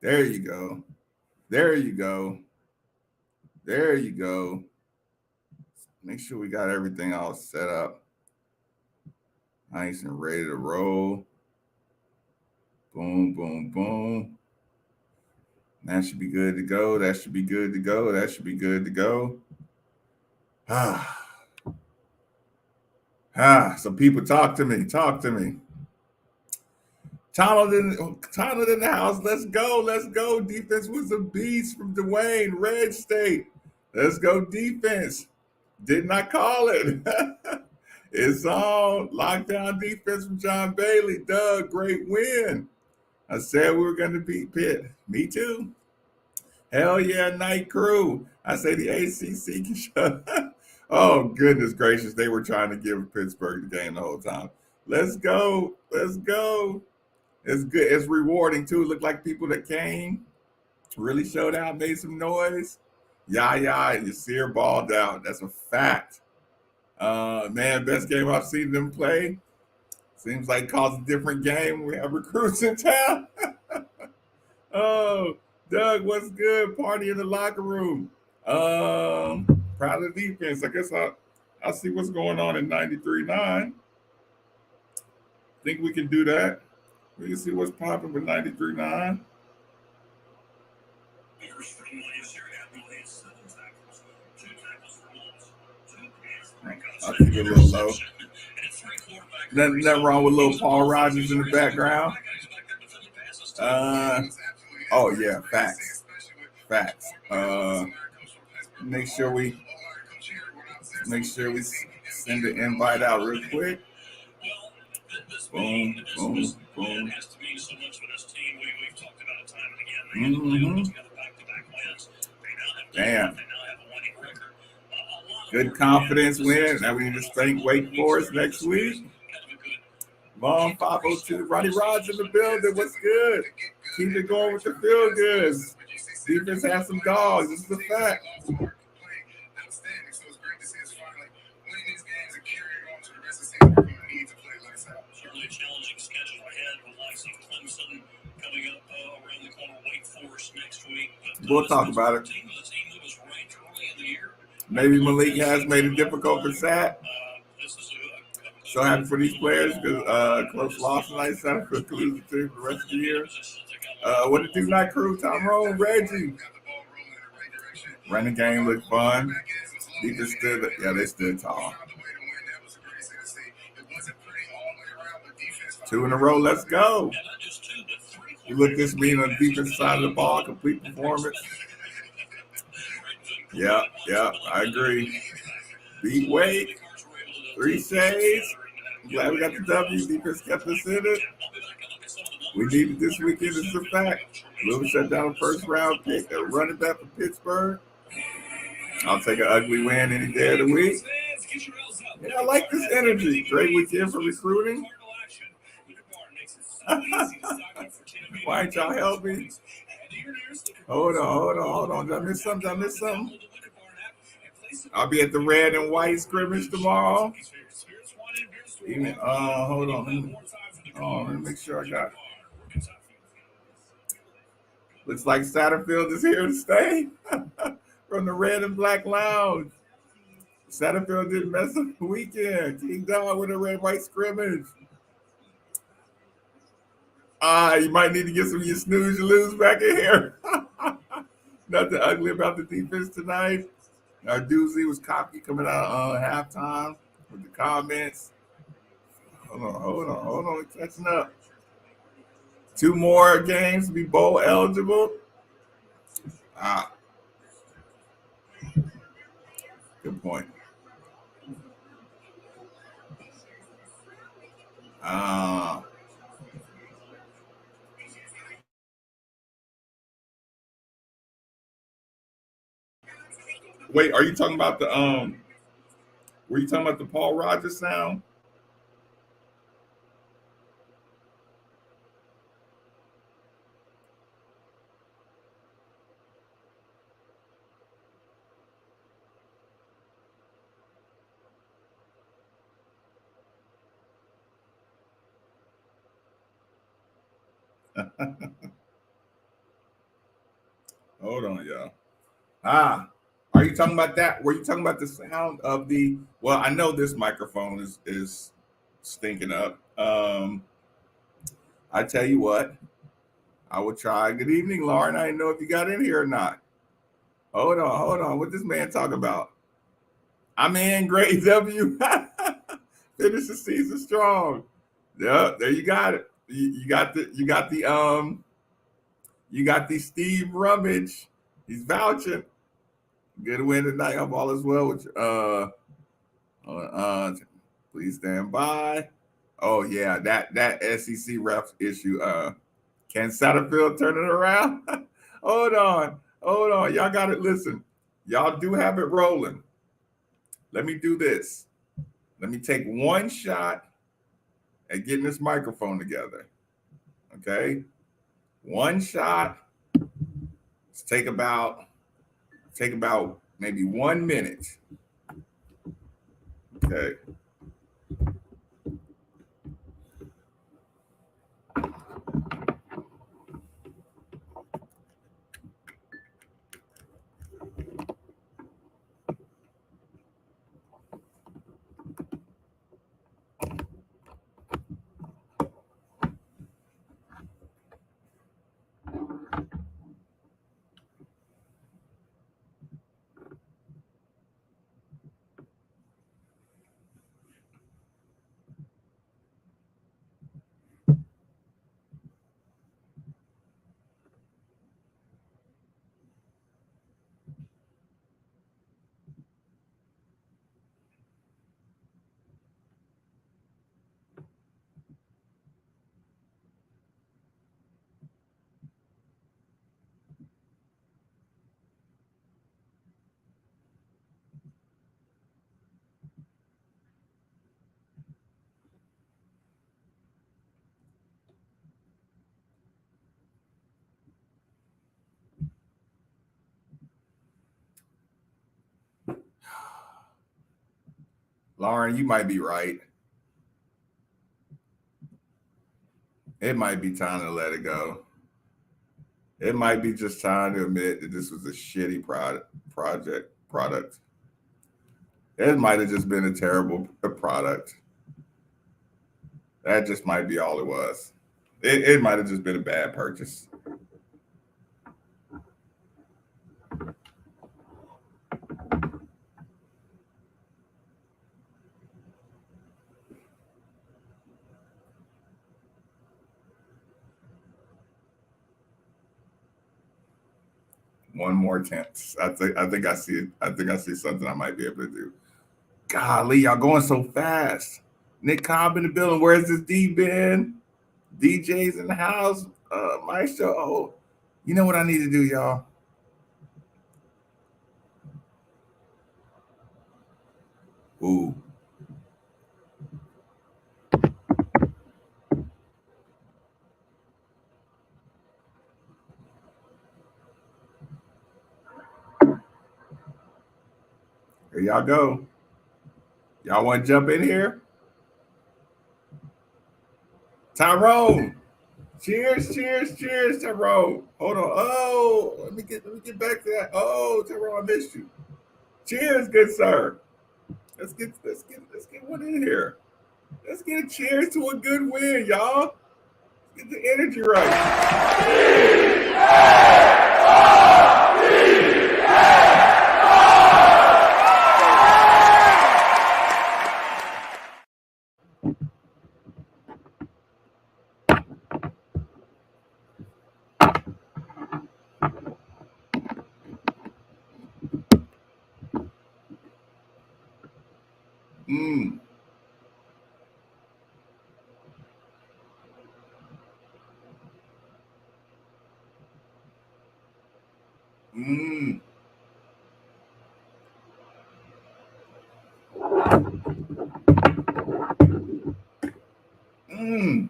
There you go. There you go. There you go. Make sure we got everything all set up. Nice and ready to roll. Boom, boom, boom. That should be good to go. That should be good to go. That should be good to go. Ah, some people talk to me. Talk to me. Tyler in the house. Let's go. Let's go. Defense was a beast from Dwayne, Red State. Let's go defense. Did not call it. It's on. Lockdown defense from John Bailey. Doug, great win. I said we were going to beat Pitt. Me too. Hell yeah, night crew. I say the ACC can shut. Oh, goodness gracious. They were trying to give Pittsburgh the game the whole time. Let's go. Let's go. It's good. It's rewarding too. It looked like people that came really showed out, made some noise. Yeah, and Yasir balled out. That's a fact. Man, best game I've seen them play. Seems like calls a different game. We have recruits in town. Oh, Doug, what's good? Party in the locker room. Proud of the defense. I guess I'll see what's going on in 93.9. Think we can do that. We can see what's popping with 93.9. I'll keep it a little low. Nothing wrong with little Paul Rogers in the background. Oh yeah, facts. Facts. Make sure we send the invite out real quick. Boom, boom, boom. Mm-hmm. Damn. Good confidence win. Now we need to spank Wake Forest next week. Long 502. Ronnie Rod's in the building. What's good? Keep it going with the field goods. Defense has some dogs. This is a fact. We'll talk about it. Maybe Malik has made it difficult for Sat. So happy for these players because close loss tonight. Sad for the losing team for the rest of the year. What did do night crew? Tyrone, Reggie. Running game looked fun. Defense stood. Yeah, they stood tall. 2 in a row. Let's go. You look this mean on the defense side of the ball. Complete performance. Yeah, I agree. Beat Wake. 3 saves. Glad we got the W. Defense kept us in it. We needed this weekend. This is a fact. Louisville shut down a first round pick, a running back for Pittsburgh. I'll take an ugly win any day of the week. Yeah, I like this energy. Great weekend for recruiting. Why ain't y'all help me? Hold on. Did I miss something? I'll be at the red and white scrimmage tomorrow. Even hold on. Let me make sure I got. Looks like Satterfield is here to stay from the red and black lounge. Satterfield didn't mess up the weekend. King Dog with a red and white scrimmage. You might need to get some of your snooze you lose back in here. Nothing ugly about the defense tonight. Our doozy was cocky coming out halftime with the comments. Hold on. Catching up. 2 more games to be bowl eligible. Good point. Wait, are you talking about the were you talking about the Paul Rogers sound? Hold on, y'all. Are you talking about that? Were you talking about the sound of the? Well, I know this microphone is stinking up. I tell you what, I will try. Good evening, Lauren. I didn't know if you got in here or not. Hold on. What this man talking about? I'm in, great W. Finish the season strong. Yeah, there you got it. You got the Steve Rummage. He's vouching. Good win tonight. I'm all as well with you. Please stand by. Oh yeah, that SEC ref issue. Can Satterfield turn it around? Hold on. Y'all got it. Listen, y'all do have it rolling. Let me do this. Let me take one shot at getting this microphone together. Okay, one shot. Let's take about maybe 1 minute. Okay. Lauren, you might be right. It might be time to let it go. It might be just time to admit that this was a shitty product. It might have just been a terrible product. That just might be all it was. It might have just been a bad purchase. One more chance. I think I see it. I think I see something I might be able to do. Golly, y'all going so fast. Nick Cobb in the building. Where's this D been? DJ's in the house. Maestro. Oh, you know what I need to do, y'all? Ooh. Here y'all go. Y'all want to jump in here? Tyrone. Cheers, Tyrone. Hold on. Oh, let me get back to that. Oh, Tyrone, I missed you. Cheers, good sir. Let's get one in here. Let's get a cheers to a good win, y'all. Get the energy right. Mm. Mm. Mm.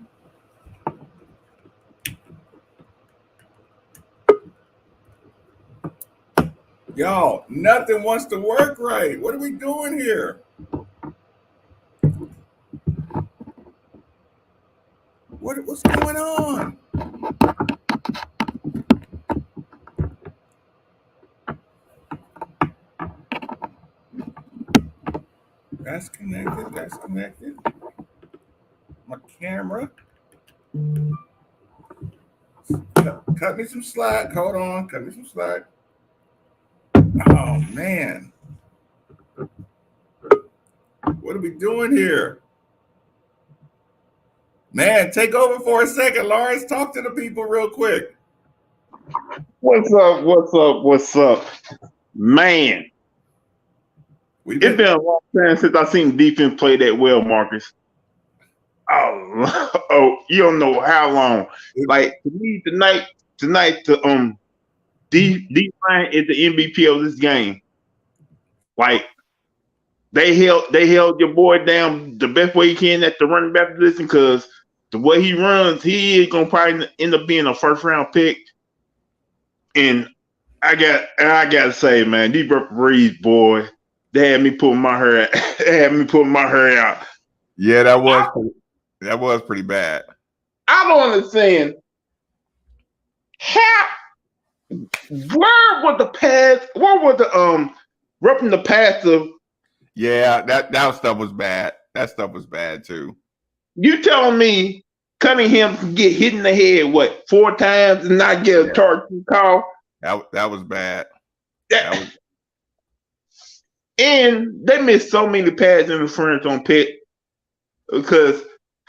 Y'all, nothing wants to work right. What are we doing here? What's going on? That's connected. That's connected. My camera. Cut me some slack. Hold on. Cut me some slack. Oh, man. What are we doing here? Man, take over for a second, Lawrence. Talk to the people real quick. What's up? What's up? What's up? Man, it's been a long time since I've seen defense play that well, Marcus. Oh, you don't know how long. Like to me tonight, the D-line is the MVP of this game. Like they held your boy down the best way he can at the running back position because the way he runs, he is gonna probably end up being a first round pick. And I gotta say, man, these referees, boy, they had me pulling my hair. They had me pulling my hair out. Yeah, that was pretty bad. I don't understand how. Where was the pass? Where was the roughing the passer? Yeah, that stuff was bad. That stuff was bad too. You telling me Cunningham can get hit in the head 4 times and not get a target call? That was bad. And they missed so many pass interference on Pitt because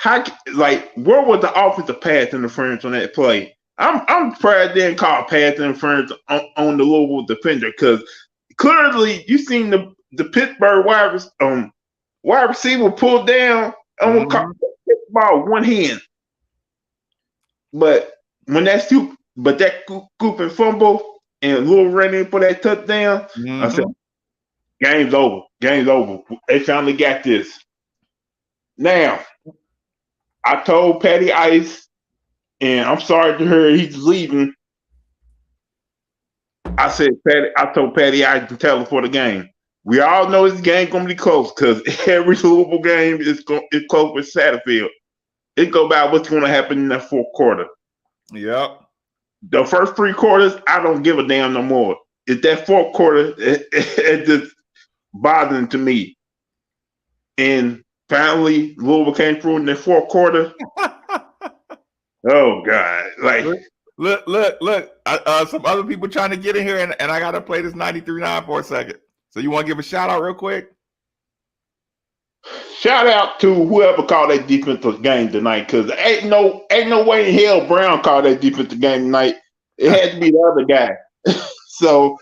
where was the offensive pass interference on that play? I'm surprised they didn't call pass interference on the Louisville defender because clearly you seen the Pittsburgh wide receiver pull down on the ball with one hand. But when that scoop and fumble and Louisville ran in for that touchdown, I said, game's over. Game's over. They finally got this. Now, I told Patty Ice, and I'm sorry to hear he's leaving. I told Patty Ice to tell her for the game. We all know this game gonna be close because every Louisville game is close with Satterfield. It go by what's gonna happen in that fourth quarter. Yep. The first 3 quarters, I don't give a damn no more. It's that fourth quarter, it just bothering to me. And finally, Louisville came through in the fourth quarter. Oh God! Like, look. Some other people trying to get in here, and I gotta play this 93.9 for a second. So you want to give a shout out real quick? Shout out to whoever called that defensive game tonight, because ain't no way in hell Brown called that defensive game tonight. It had to be the other guy. So,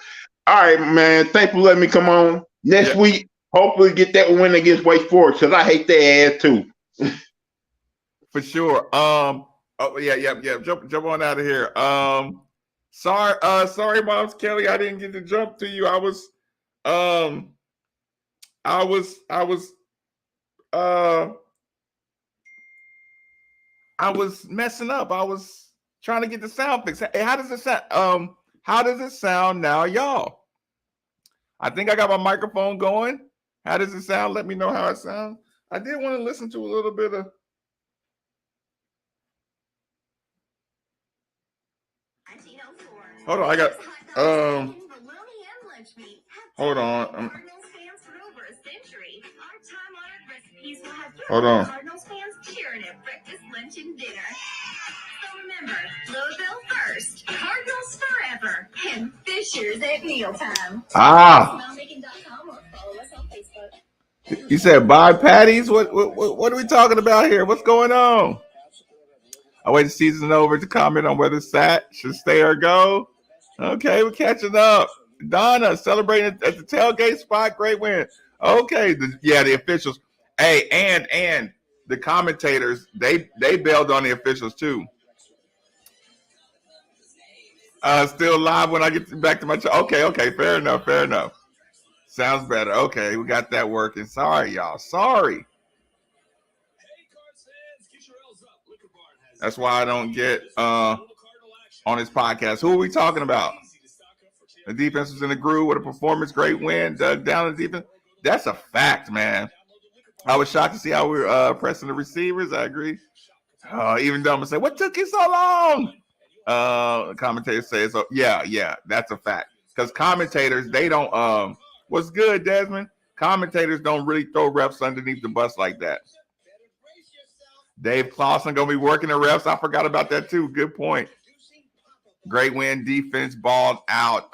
all right, man. Thanks for letting me come on. Next week, hopefully get that win against Wake Forest, because I hate their ass too. For sure. Jump on out of here. Sorry, Moms Kelly, I didn't get to jump to you. I was messing up. I was trying to get the sound fixed. Hey, how does it sound? How does it sound now, y'all? I think I got my microphone going. How does it sound? Let me know how it sounds. I did want to listen to a little bit of. Hold on, I got. Hold on. Hold on. Cardinals fans cheering at breakfast, lunch, and dinner. So remember, Louisville first, Cardinals forever, and Fishers at mealtime. Smellmaking.com or follow us on Facebook. You said buy patties? What are we talking about here? What's going on? I wait the season over to comment on whether Sat should stay or go. Okay, we're catching up. Donna celebrating at the tailgate spot. Great win. Okay, the officials. Hey, and the commentators, they bailed on the officials too. Still live when I get back to my okay, fair enough. Sounds better. Okay, we got that working. Sorry, y'all. Sorry. That's why I don't get on this podcast. Who are we talking about? The defense was in the groove with a performance, great win, dug down the defense. That's a fact, man. I was shocked to see how we were pressing the receivers. I agree. Even though I'm going to say, what took you so long? The commentators say, so yeah, that's a fact. Because commentators, they don't, what's good, Desmond? Commentators don't really throw refs underneath the bus like that. Dave Clausen gonna be working the refs. I forgot about that too. Good point. Great win, defense, balled out.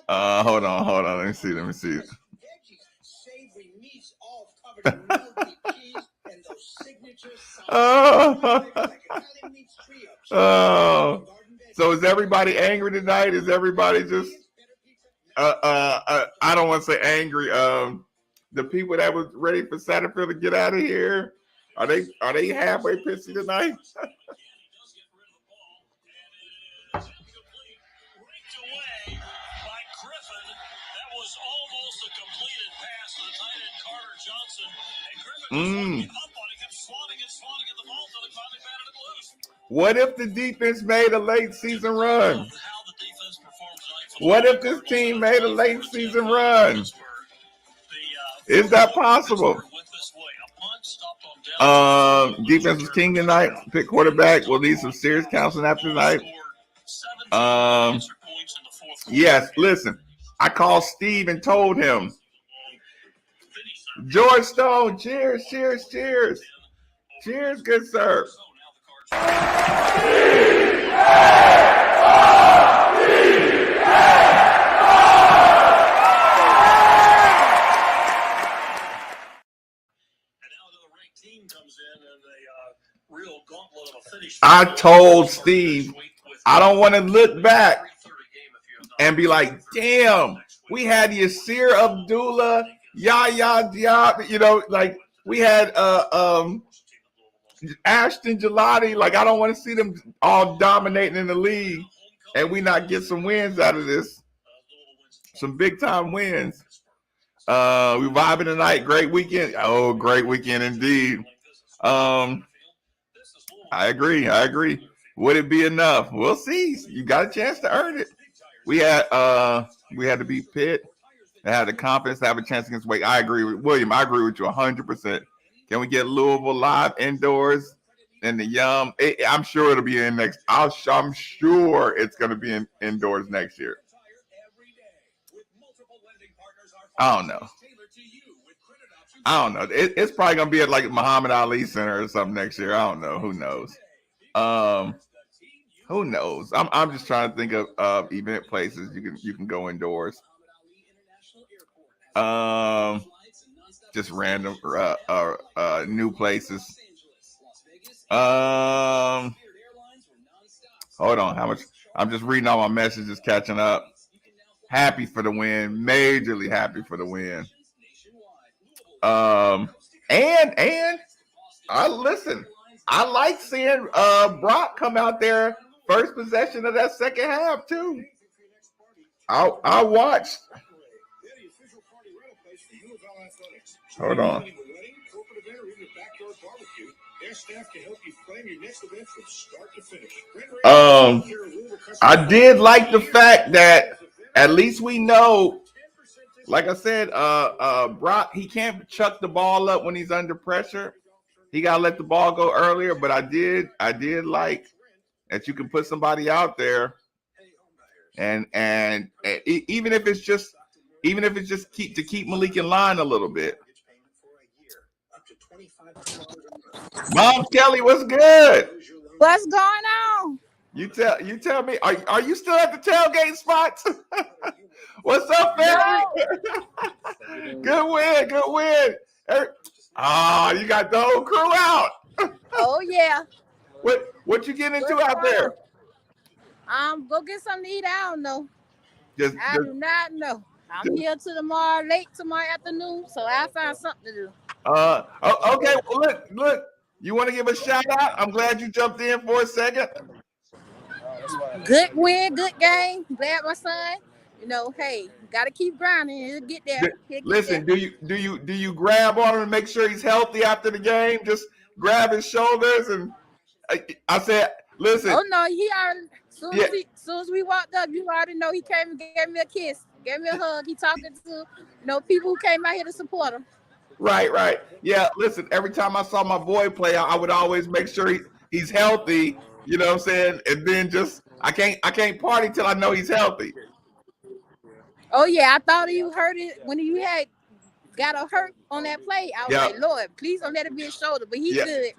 Hold on. Let me see. So is everybody angry tonight? Is everybody just I don't want to say angry. The people that was ready for Satterfield to get out of here, are they halfway pissy tonight? What if the defense made a late season run? What if this team made a late season run? Is that possible? Defense was king tonight. Pick quarterback. We'll need some serious counseling after tonight. Yes, listen. I called Steve and told him. George Stone, cheers. Cheers, good sir. I told Steve, I don't want to look back and be like, damn, we had Yasir Abdullah, Yahya Diop, like we had Ashton Gelati. Like, I don't want to see them all dominating in the league and we not get some wins out of this. Some big time wins. We vibing tonight. Great weekend. Oh, great weekend indeed. I agree. Would it be enough? We'll see. You got a chance to earn it. We had to beat Pitt. They had the confidence to have a chance against Wake. I agree with William. I agree with you 100%. Can we get Louisville live indoors in the Yum? I'm sure it'll be in next. I'm sure it's going to be indoors next year. I don't know. It's probably going to be at like Muhammad Ali Center or something next year. I don't know. Who knows? Who knows? I'm just trying to think of event places you can go indoors. Just random new places. Hold on. How much? I'm just reading all my messages, catching up. Happy for the win. Majorly happy for the win. And I listen. I like seeing Brock come out there first possession of that second half too. I watched. Hold on. I did like the fact that at least we know, like I said, Brock, he can't chuck the ball up when he's under pressure. He gotta let the ball go earlier. But I did like that you can put somebody out there, and even if it's just keep Malik in line a little bit. Mom Kelly, what's good? What's going on? You tell me. Are you still at the tailgate spots? What's up, family? Good win. You got the whole crew out. Oh yeah. What you getting into out there? Go get something to eat. I don't know. I do not know. I'm here till late tomorrow afternoon, so I'll find something to do. Okay. Well, look. You want to give a shout out? I'm glad you jumped in for a second. Good win, good game. Glad my son. Hey, gotta keep grinding. He'll get there. Listen, do you grab on him and make sure he's healthy after the game? Just grab his shoulders and I said, listen. Oh no, he already. Soon as we walked up, you already know he came and gave me a kiss, gave me a hug. He talking to people who came out here to support him. Right. Yeah, listen, every time I saw my boy play, I would always make sure he's healthy, you know what I'm saying? And then just I can't party till I know he's healthy. Oh yeah, I thought you heard it when you had got a hurt on that play. I was Yep. like, Lord, please don't let it be his shoulder, but he Yep. good.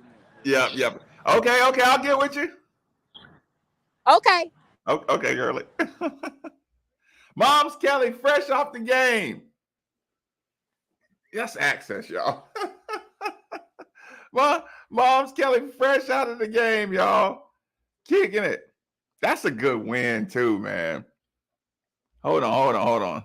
Yep. Okay, I'll get with you. Okay. Okay, girlie. Mom's Kelly, fresh off the game. That's access, y'all. Mom's Kelly, fresh out of the game, y'all. Kicking it. That's a good win, too, man. Hold on.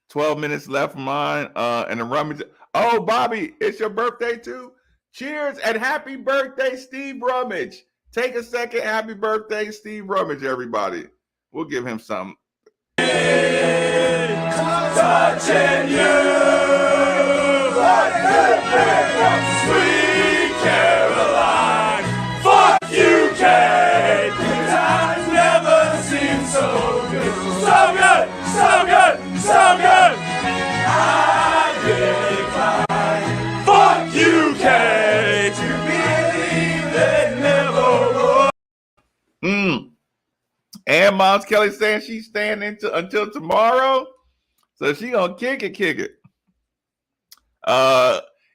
12 minutes left of mine. And the rummage. Oh, Bobby, it's your birthday, too? Cheers and happy birthday, Steve Rummage. Take a second. Happy birthday, Steve Rummage, everybody. We'll give him some. Touching you, what good man, sweet Caroline. Fuck you, Kate. Times never seem so good. So good. I really fine. Fuck you, Kate. You believe they never would. And Mom's Kelly saying she's staying until tomorrow. So she gonna kick it.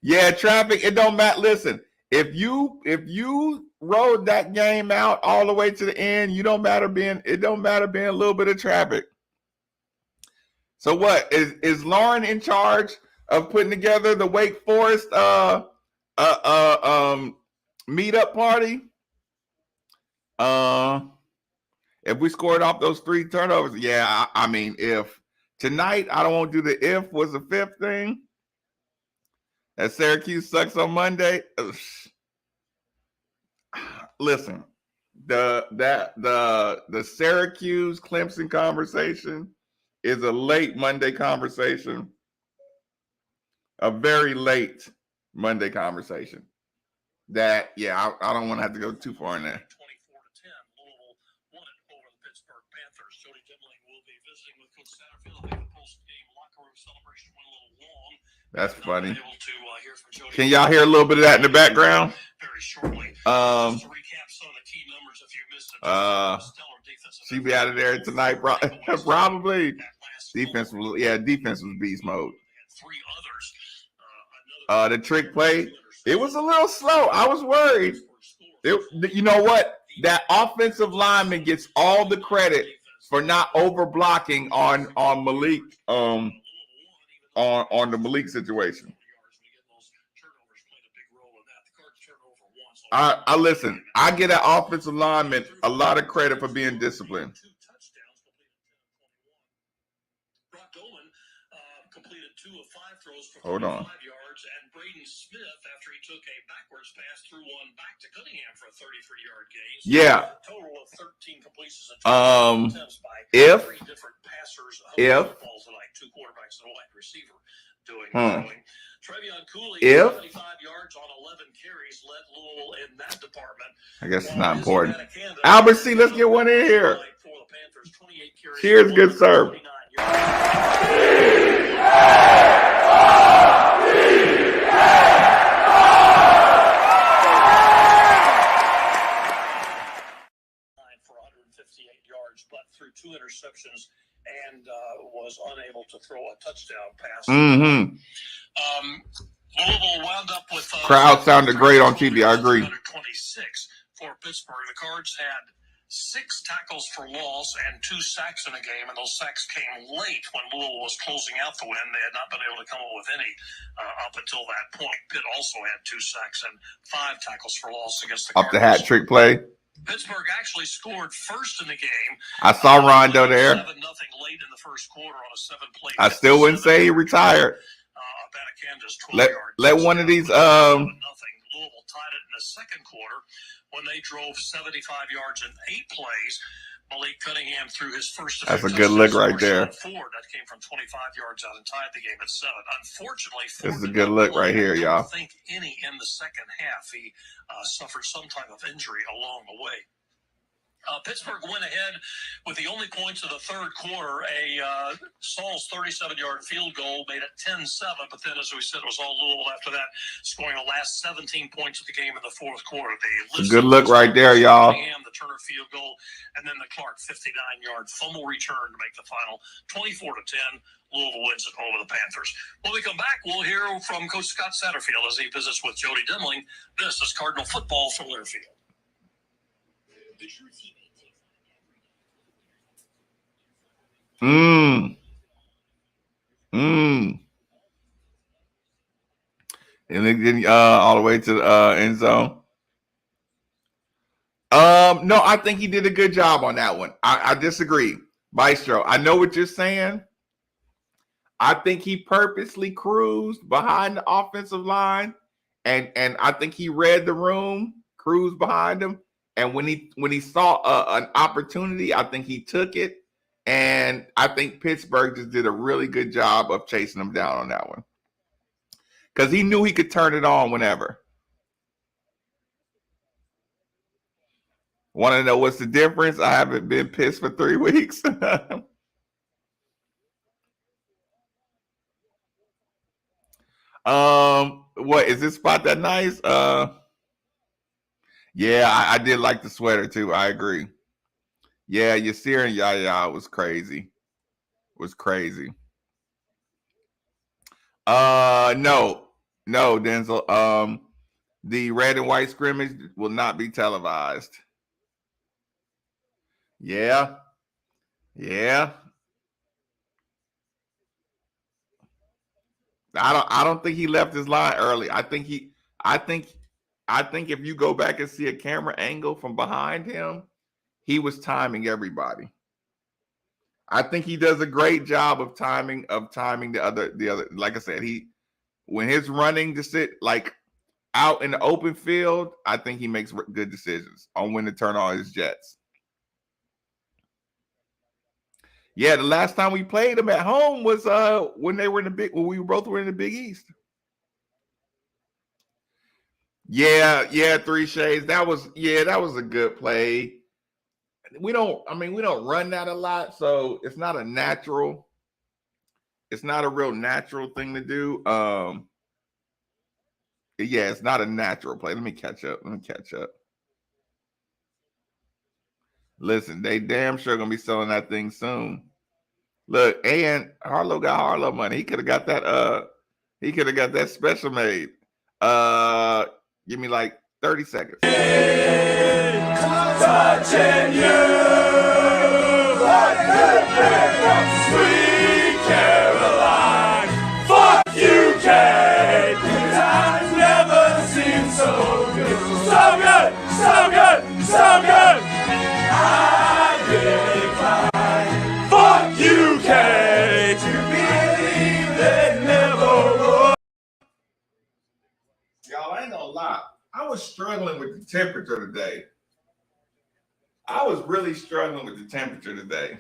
Yeah, traffic, it don't matter. Listen, if you rode that game out all the way to the end, it don't matter being a little bit of traffic. So what is Lauren in charge of putting together the Wake Forest meetup party? If we scored off those 3 turnovers, yeah, I mean, if tonight, I don't want to do the if was the 5th thing. That Syracuse sucks on Monday. Listen, the Syracuse Clemson conversation is a late Monday conversation. A very late Monday conversation. That, yeah, I don't want to have to go too far in there. That's funny. Can y'all hear a little bit of that in the background? She be out of there tonight, probably. Defense was beast mode. The trick play, it was a little slow. I was worried. You know what? That offensive lineman gets all the credit for not over blocking on Malik on the Malik situation. I listen. I give that offensive lineman a lot of credit for being disciplined. Hold on. Yeah. If I guess it's not important. Albert C, let's get one in here. Cheers, good serve. But threw 2 interceptions and was unable to throw a touchdown pass. Louisville wound up with crowd sounded great on TV. I agree. 126 for Pittsburgh. The Cards had 6 tackles for loss and 2 sacks in the game, and those sacks came late when Louisville was closing out the win. They had not been able to come up with any up until that point. Pitt also had 2 sacks and 5 tackles for loss against the Cardinals. Up the hat trick play. Pittsburgh actually scored first in the game. I saw Rondo there. 7-0 late in the first quarter on a 7-play. I still wouldn't say he retired. Let one of these Louisville tied it in the second quarter when they drove 75 yards in 8 plays. Malik Cunningham threw his first. That's a good look right there. Ford that came from 25 yards out and tied the game at 7. Unfortunately, Ford, this is a good look right here, y'all. I don't think any in the second half. He suffered some type of injury along the way. Pittsburgh went ahead with the only points of the third quarter. Saul's 37-yard field goal made it 10-7, but then, as we said, it was all Louisville after that, scoring the last 17 points of the game in the fourth quarter. It's a good look right there, y'all. The Turner field goal, and then the Clark 59-yard fumble return to make the final 24-10. Louisville wins it over the Panthers. When we come back, we'll hear from Coach Scott Satterfield as he visits with Jody Demling. This is Cardinal football from Learfield. The true teammate. And then all the way to the end zone. No, I think he did a good job on that one. I disagree. Maestro, I know what you're saying. I think he purposely cruised behind the offensive line, and I think he read the room, cruised behind him, and when he saw an opportunity, I think he took it. And I think Pittsburgh just did a really good job of chasing him down on that one. Because he knew he could turn it on whenever. Want to know what's the difference? I haven't been pissed for 3 weeks. What is this spot that nice? Yeah, I did like the sweater too. I agree. Yeah, Yasir and Yaya was crazy. No, Denzel. The red and white scrimmage will not be televised. Yeah. I don't think he left his line early. I think if you go back and see a camera angle from behind him, he was timing everybody. I think he does a great job of timing the other. Like I said, when his running to sit like out in the open field, I think he makes good decisions on when to turn on his jets. Yeah, the last time we played them at home was when we both were in the Big East. Yeah, 3 Shades. That was a good play. We don't run that a lot, so it's not a real natural thing to do. Yeah, it's not a natural play. Let me catch up. Listen, they damn sure gonna be selling that thing soon. Look, and Harlow got Harlow money. He could have got that. He could have got that special made. Give me like 30 seconds. Touching you, what could from sweet Caroline? Fuck you, Kate. Times never seemed so good. So good. I really cry. Fuck you, Kate. To believe they never would. Y'all, I ain't gonna lie. I was struggling with the temperature today. I was really struggling with the temperature today.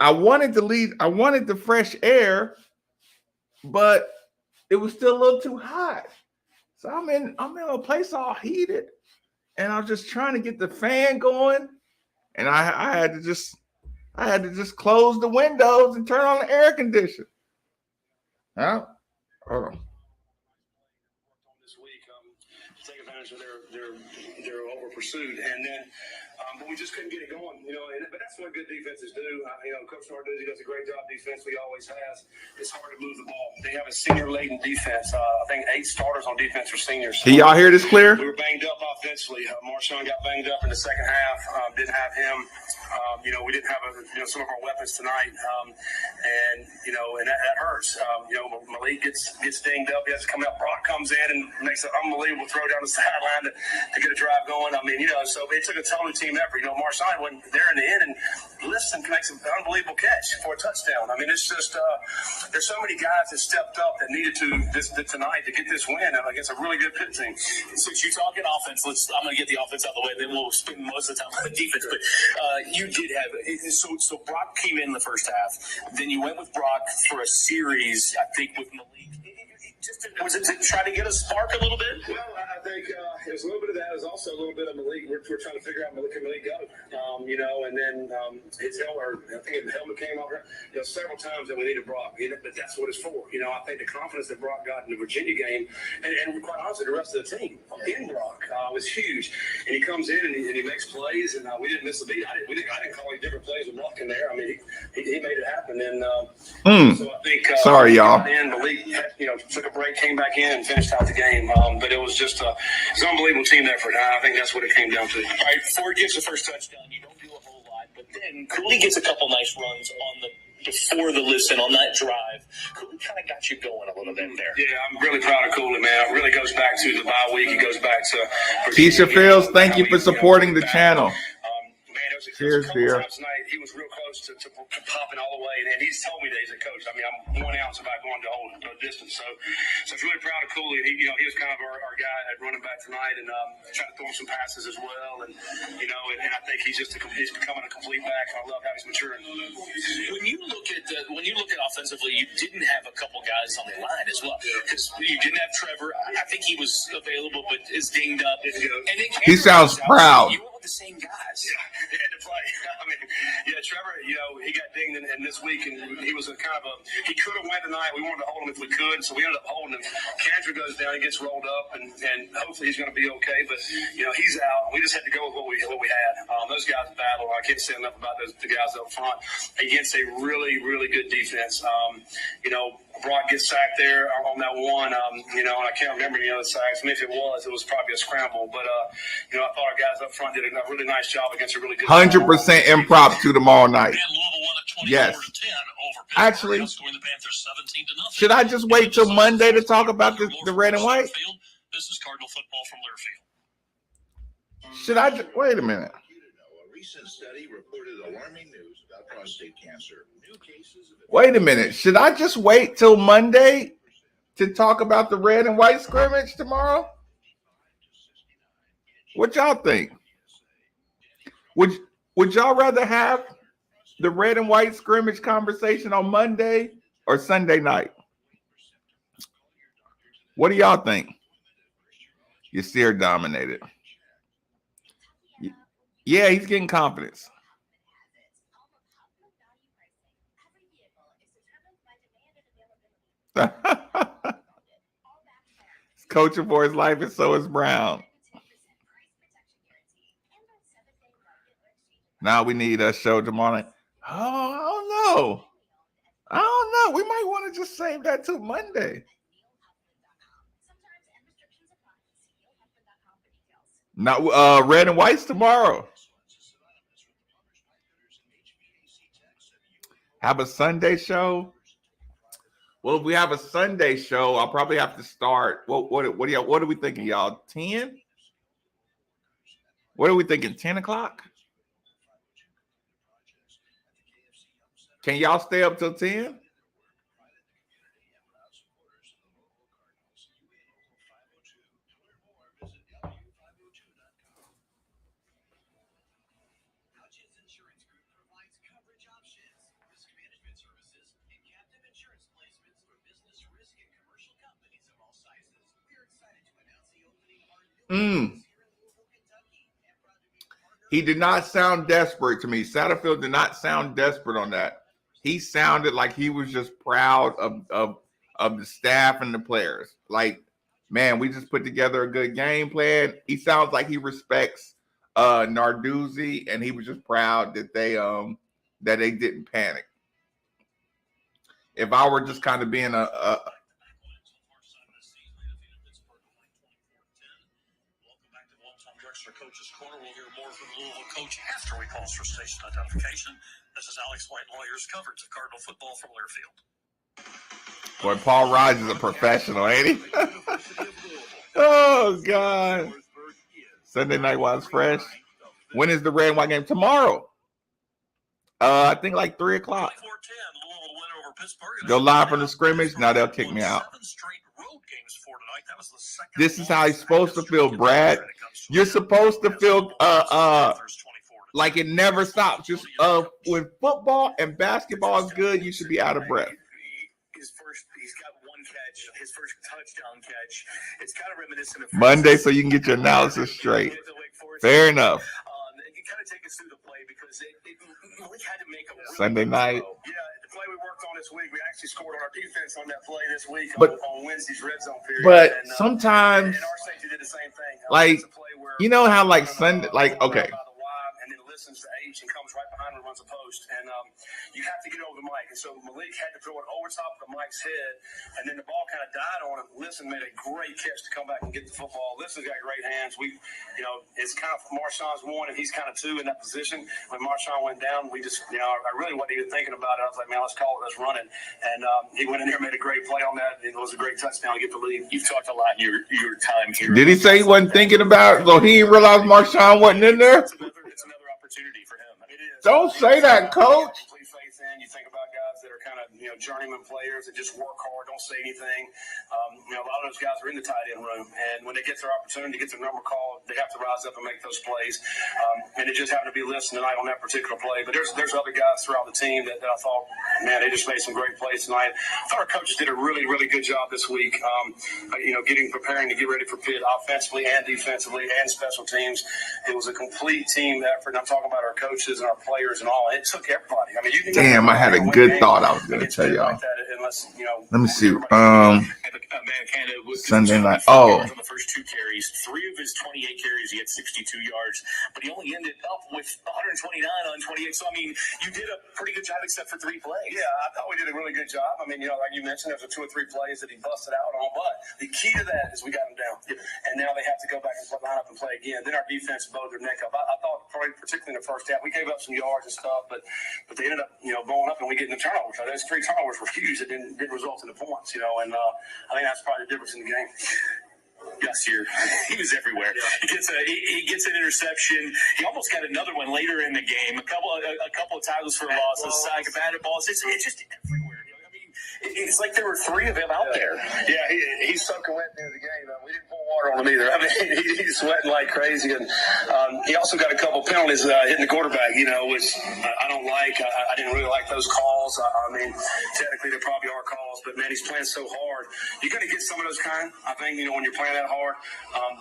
I wanted the fresh air, but it was still a little too hot. So I'm in a place all heated, and I was just trying to get the fan going, and I had to just close the windows and turn on the air conditioner. Huh? Hold on. Take advantage of their over pursuit, and then but we just couldn't get it going, but that's what good defenses do. Coach Narduzzi does a great job defensively, always has. It's hard to move the ball. They have a senior-laden defense. I think 8 starters on defense are seniors. Can y'all hear this clear? We were banged up offensively. Marshawn got banged up in the second half. Didn't have him. We didn't have some of our weapons tonight, and that hurts. Malik gets dinged up. He has to come out. Brock comes in and makes an unbelievable throw down the sideline to get a drive going. So it took a total team effort. Marshawn went there in the end, and Liston makes an unbelievable catch for a touchdown. It's just there's so many guys that stepped up that needed to tonight to get this win against a really good Pitt team. Since you're talking offense, I'm going to get the offense out of the way, then we'll spend most of the time on the defense. But you did have it. So Brock came in the first half. Then you went with Brock for a series, I think, with Malik. Was it to try to get a spark a little bit? Well, I think it was a little bit of that. It was also a little bit of Malik. We're trying to figure out where can Malik go. And then his helmet, I think his helmet came over. Several times that we needed Brock, but that's what it's for. I think the confidence that Brock got in the Virginia game, and quite honestly, the rest of the team in Brock was huge. And he comes in and he makes plays, and we didn't miss a beat. I didn't call any different plays with Brock in there. I mean, he made it happen. And so I think sorry, y'all. Malik, took a break, came back in, and finished out the game. But it was just it's an unbelievable team effort. I think that's what it came down to. All right, Ford gets the first touchdown. You don't do a whole lot, but then Cooley gets a couple nice runs on before the listen on that drive. Cooley kind of got you going a little bit there. Yeah, I'm really proud of Cooley, man. It really goes back to the bye week. It goes back to Keisha Fields, thank you for supporting the channel. Cheers, dear. Tonight, he was real close to popping all the way, and he's told me that he's a coach. I mean, I'm 1 ounce about going to hold distance, so I'm really proud of Cooley. He was kind of our guy at running back tonight, and trying to throw him some passes as well, and I think he's becoming a complete back. I love how he's maturing. When you look at offensively, you didn't have a couple guys on the line as well, because you didn't have Trevor. I think he was available, but is dinged up. And then he sounds proud. You went with the same guys. Yeah, they had to play. I mean, Trevor, he got dinged in this week, and he was he could have went tonight. We wanted to hold him if we could, so we ended up holding him. Kendra goes down, he gets rolled up, and hopefully he's going to be okay. But he's out. We just had to go with what we had. Those guys battle. I can't say enough about the guys up front against a really, really good defense. Brock gets sacked there on that one. And I can't remember any other sacks. I mean, if it was probably a scramble. But I thought our guys up front did a really nice job against a really good 100% impromptu tomorrow night. Yes. Actually, should I just wait till Monday to talk about the red and white? This is Cardinal football from Learfield. Should I just wait a minute? A recent study reported alarming news about prostate cancer. New cases of Wait a minute. Should I just wait till Monday to talk about the red and white scrimmage tomorrow? What y'all think? Would y'all rather have the red and white scrimmage conversation on Monday or Sunday night? What do y'all think? Yasir dominated. Yeah, he's getting confidence. He's coaching for his life, and so is Brown. Now we need a show tomorrow night. Oh, I don't know. We might want to just save that till Monday. Now, red and white's tomorrow. Have a Sunday show. Well, if we have a Sunday show, I'll probably have to start. What are we thinking, y'all? 10? What are we thinking? 10 o'clock? Can y'all stay up till 10? He did not sound desperate to me. Satterfield did not sound desperate on that. He sounded like he was just proud of the staff and the players. Like, man, we just put together a good game plan. He sounds like he respects Narduzzi, and he was just proud that they didn't panic. If I were just kind of being Coach's Corner. We'll hear more from the Louisville coach after we pause for station identification. This is Alex White, Lawyers coverage of Cardinal football from Learfield. Boy, Paul Rogers is a professional, ain't he? Oh, God. Sunday night was fresh. When is the red and white game? Tomorrow. I think like 3 o'clock. Go live from the scrimmage. Now they'll kick me out. This is how he's supposed to feel, Brad. You're supposed to feel like it never stops. Just when football and basketball is good, you should be out of breath. He's got one catch his first touchdown catch. It's kind of reminiscent of Monday, so you can get your analysis straight. Fair enough. You kind of take us through the play because Malik had to make a really Sunday night. throw. Yeah, the play we worked on this week, we actually scored on our defense on that play this week But- on Wednesday's red zone period. But And, sometimes, and our safety did the same thing. like, It's a play where you know how like Sunday, like, okay, by the Y, and then listens to H and comes right behind and runs a post. And you have to get over the mic. And so Malik had to throw it over top of the Mike's head, and then the ball kind of died on him. Listen made a great catch to come back and get the football. Liston's got great hands. It's kind of Marshawn's one, and he's kind of two in that position. When Marshawn went down, we just, I really wasn't even thinking about it. I was like, man, let's call it, let's run it. And he went in there, made a great play on that. It was a great touchdown to get the lead. You've talked a lot in your time here. did he say he wasn't thinking about it? So he didn't realize Marshawn wasn't in there? It's another opportunity for him. It is. Don't say that, coach. Complete faith in. You think about guys that are kind of journeyman players that just work hard, don't say anything. A lot of those guys are in the tight end room, and when they get their opportunity, get their number called, they have to rise up and make those plays. And it just happened to be Liston tonight on that particular play. But there's other guys throughout the team that I thought, man, they just made some great plays tonight. I thought our coaches did a really, really good job this week. Preparing to get ready for Pitt offensively and defensively and special teams. It was a complete team effort. And I'm talking about our coaches and our players and all. It took everybody. I mean, you can Damn, I had a good thought I was going to tell y'all. Let me see. Sunday night. Oh. On the first 2 carries, 3 of his 28 carries, he had 62 yards, but he only ended up with 129 on 28. So, I mean, you did a pretty good job except for 3 plays. Yeah, I thought we did a really good job. I mean, like you mentioned, there was 2 or 3 plays that he busted out on, but the key to that is we got him down. And now they have to go back and line up and play again. Then our defense bowed their neck up. I thought, probably particularly in the first half, we gave up some yards and stuff, but they ended up, blowing up and we getting the turnovers. Those 3 turnovers were huge. It didn't result in the points, and I think that's probably the difference in the game. Last year, he was everywhere. He gets an interception. He almost got another one later in the game. A couple of tackles for loss, a sack, a batted balls. It's just everywhere. I mean, it's like there were 3 of him out there. Yeah, he's soaking wet near the game. We didn't pour water on him either. I mean, he's sweating like crazy, and he also got a couple penalties hitting the quarterback. Which I don't like. I didn't really like those calls. I mean, technically they probably are calls, but man, he's playing so hard. You're going to get some of those kind. I think when you're playing that hard.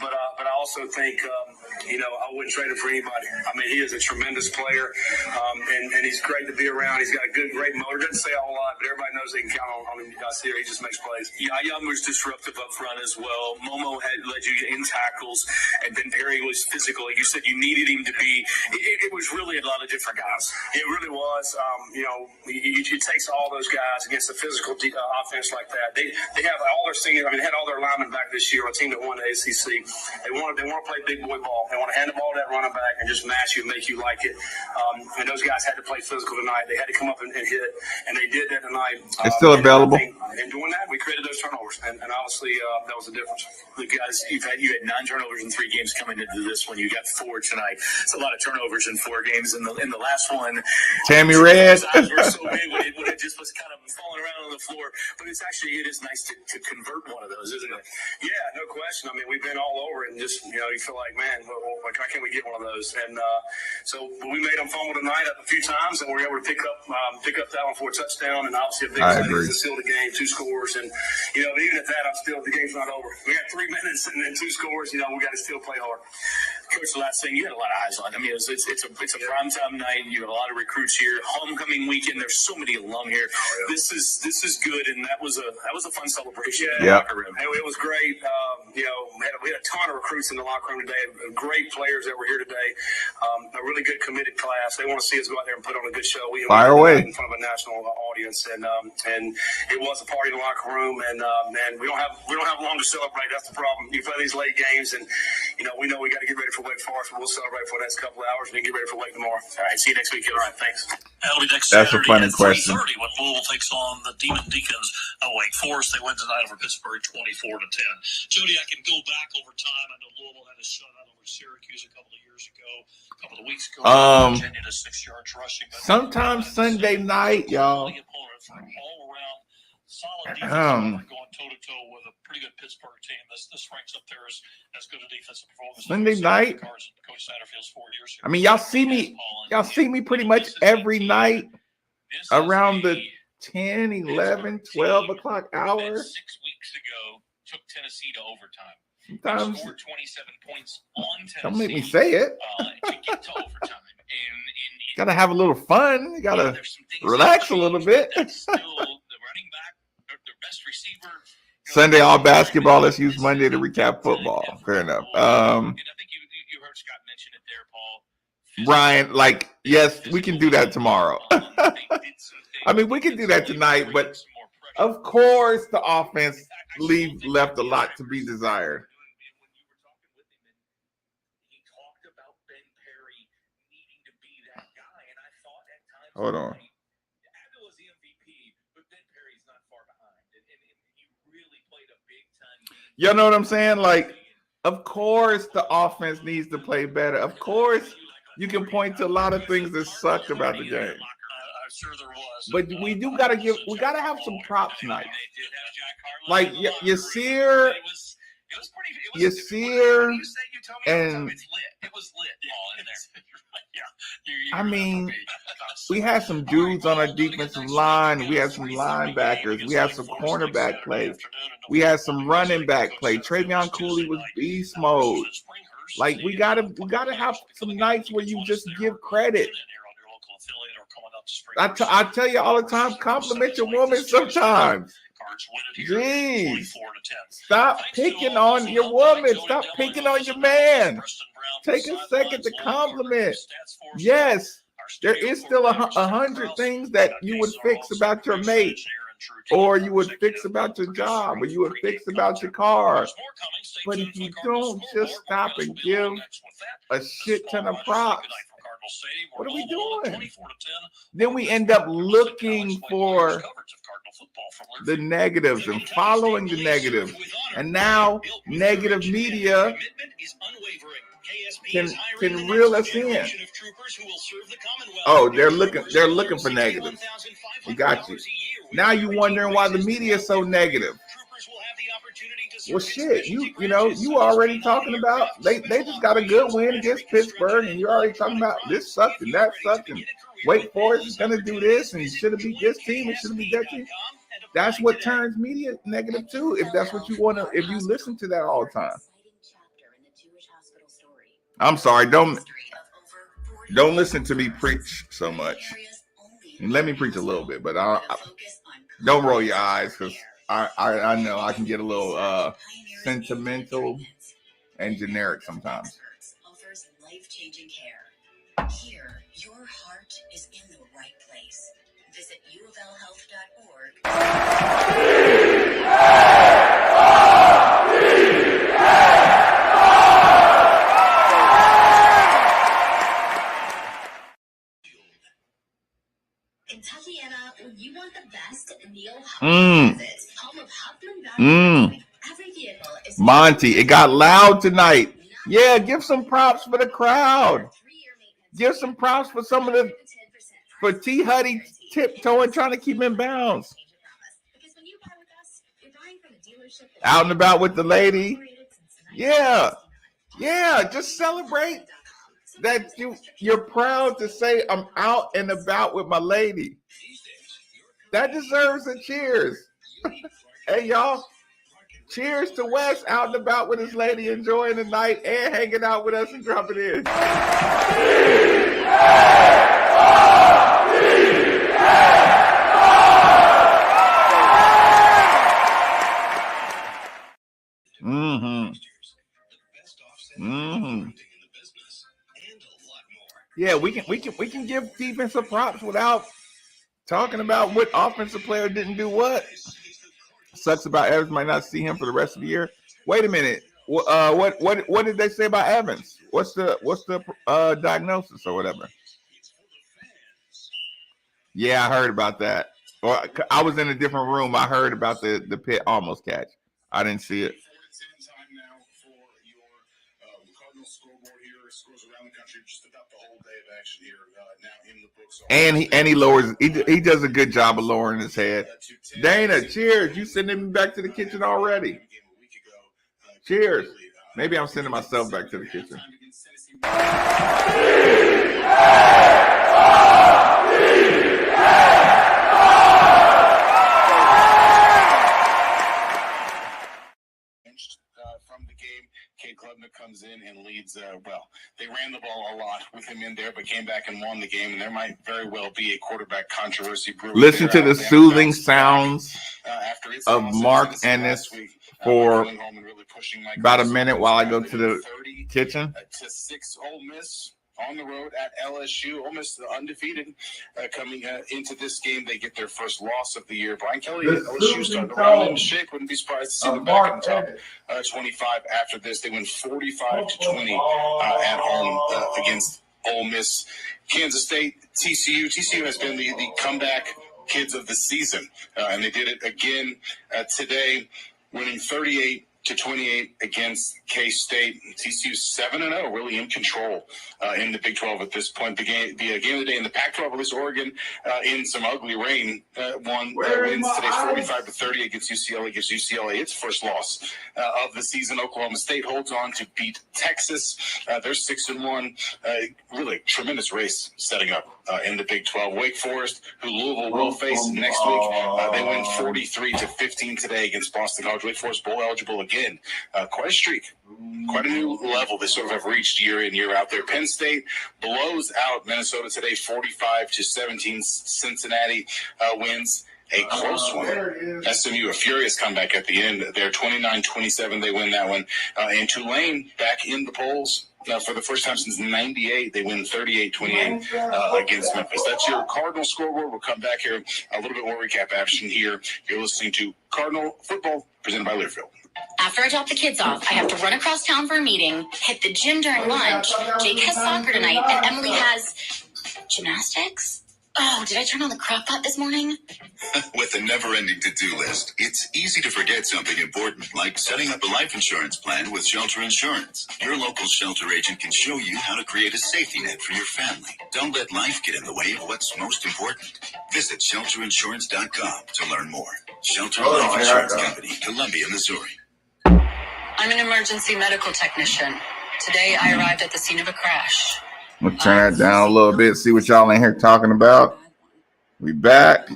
But I also think I wouldn't trade him for anybody. I mean, he is a tremendous player, and he's great to be around. He's got a great motor. Doesn't say a whole lot, but everybody knows they can count on him. You guys here, he just makes plays. Yeah, Young was disruptive up front as well. Momo had led you in tackles, and then Perry was physical. Like you said, you needed him to be. It was really a lot of different guys. It really was. It takes all those guys against a physical offense like that. They have all their senior. I mean, they had all their linemen back this year on a team that won the ACC. They want to play big boy ball. They want to hand the ball to that running back and just match you and make you like it. And those guys had to play physical tonight. They had to come up and hit, and they did that tonight. It's still available. And doing that, we created those turnovers, and obviously that was the difference. The guys, you had 9 turnovers in 3 games coming into this one. You got 4 tonight. It's a lot of turnovers in 4 games. In the last one, Tammy Red. His eyes were so big when it just was kind of falling around on the floor. But it is nice to convert one of those, isn't it? Yeah, no question. I mean, we've been all over it, and just you feel like, man, why can't we get one of those? And so we made them fumble tonight a few times, and we were able to pick up that one for a touchdown, and obviously a big play to seal the game, 2 scores, and even at that, the game's not over. We got 3 minutes and then 2 scores. We got to still play hard. Coach, the last thing, you had a lot of eyes on. I mean, it's a primetime night. You have a lot of recruits here. Homecoming weekend. There's so many alum here. Oh, yeah. This is good, and that was a fun celebration in the locker room. It was great. We had a ton of recruits in the locker room today. Great players that were here today. A really good committed class. They want to see us go out there and put on a good show. Fire away in front of a national audience, and it was a party in the locker room. And man, we don't have long to celebrate. That's the problem. You play these late games, and we know we got to get ready for Wake Forest, but we'll celebrate for the next couple of hours and then get ready for Wake tomorrow. All right, see you next week. All right, thanks. That's a funny question. 3:30 when Louisville takes on the Demon Deacons of Wake Forest. They win tonight over Pittsburgh 24-10. Jody, I can go back over time. I know Louisville had a shutout over Syracuse a couple of years ago, a couple of weeks ago. Virginia to 6 yards rushing. Sometimes Sunday night, y'all. All around solid defense going toe-to-toe with a pretty good Pittsburgh team. This ranks up there as good a defensive performance. Sunday night. Coach Satterfield's 4 years ago. I mean, y'all see me pretty much every night around the 10, 11, 12 o'clock hour. 6 weeks ago, took Tennessee to overtime. Sometimes scored 27 points on Tennessee. don't make me say it. To get to overtime. Gotta have a little fun. You gotta relax a little bit. That's still the running back, their best receiver. Sunday all basketball. Let's use Monday to recap football. Fair enough. And I think you heard Scott mention it there, Paul. Brian, like, yes, we can do that tomorrow. I mean, we can do that tonight, but of course the offense left a lot to be desired. Hold on. You know what I'm saying? Like, of course the offense needs to play better. Of course you can point to a lot of things that sucked about the game. But we gotta have some props tonight. Like Yasir and I mean, we had some dudes on our defensive line. We had some linebackers. We had some cornerback play. We had some running back play. Travion Cooley was beast mode. Like we gotta have some nights where you just give credit. I tell you all the time, compliment your woman sometimes. Jeez. Stop picking on your woman. Stop picking on your man. Take a second to compliment. Yes, there is still 100 things that you would fix about your mate, or you would fix about your job, or you would fix about your car. But if you don't just stop and give a shit ton of props, what are we doing? Then we end up looking for the negatives and following the negatives. And now negative media can reel us in. Oh, they're looking for negatives. We got you. Now you wondering why the media is so negative. Well, shit, you already talking about they just got a good win against Pittsburgh, and you're already talking about this sucked and that sucked, and Wake Forest is gonna do this, and should have beat this team, and should have beat that team. That's what turns media negative too. If that's what you want to, if you listen to that all the time. I'm sorry, don't listen to me preach so much. And let me preach a little bit, but I don't roll your eyes because I know I can get a little sentimental and generic sometimes. Offers life-changing care. Here, your heart is in the right place. Visit uoflhealth.org. Kentuckiana, when you want the best, Neil Huffman has it. Home of Huffman Valley. Every vehicle is Monty, it got loud tonight. Yeah, give some props for the crowd. Give some props for for T. Huddy tiptoeing, trying to keep him in bounds. Out and about with the lady. Yeah, just celebrate that you're proud to say I'm out and about with my lady. That deserves a cheers. Hey, y'all. Cheers to Wes out and about with his lady, enjoying the night and hanging out with us and dropping in. Yeah, we can give defensive props without talking about what offensive player didn't do what. Sucks about Evans, might not see him for the rest of the year. Wait a minute. What did they say about Evans? What's the diagnosis or whatever? Yeah, I heard about that. Or I was in a different room. I heard about the Pitt almost catch. I didn't see it. Time now for your Cardinal scoreboard here. Scores around the country, just about the whole day of action here now in the books. And he lowers. He does a good job of lowering his head. Dana, cheers! You sending me back to the kitchen already? Cheers. Maybe I'm sending myself back to the kitchen. benched from the game. Cade Klubnik comes in and leads. They ran the ball a lot with him in there, but came back and won the game. And there might very well be a quarterback controversy brewing. Listen to the soothing sounds of Mark Ennis for about a minute while I go to the kitchen. To 6 Ole Miss on the road at LSU. Ole Miss undefeated coming into this game. They get their first loss of the year. Brian Kelly at LSU starting to round into shape. Wouldn't be surprised to see them back in the top 25 after this. They win 45-20 at home against Ole Miss. Kansas State, TCU. TCU has been the comeback kids of the season, and they did it again today, winning 38-28 against K-State. TCU 7-0, really in control in the Big 12 at this point. The game of the day in the Pac-12, at least Oregon, in some ugly rain, wins today 45-30 against UCLA. Gives UCLA its first loss of the season. Oklahoma State holds on to beat Texas. They're 6-1. Really tremendous race setting up in the Big 12. Wake Forest, who Louisville will face next week, they win 43-15 today against Boston College. Wake Forest bowl eligible again. Quite a streak, quite a new level they sort of have reached year in, year out there. Penn State blows out Minnesota today 45-17. Cincinnati wins a close one. SMU, a furious comeback at the end. They're 29-27. They win that one. And Tulane back in the polls. For the first time since 98, they win 38-28 against Memphis. That's your Cardinal scoreboard. We'll come back here, a little bit more recap action here. You're listening to Cardinal Football, presented by Louisville. After I drop the kids off, I have to run across town for a meeting, hit the gym during lunch. Jake has soccer tonight, and Emily has gymnastics. Oh, did I turn on the crock pot this morning? With a never-ending to-do list, it's easy to forget something important, like setting up a life insurance plan with Shelter Insurance. Your local shelter agent can show you how to create a safety net for your family. Don't let life get in the way of what's most important. Visit shelterinsurance.com to learn more. Shelter Life Insurance Company, Columbia, Missouri. I'm an emergency medical technician. Today, I arrived at the scene of a crash. I'm gonna turn that down a little bit, see what y'all in here talking about. We back.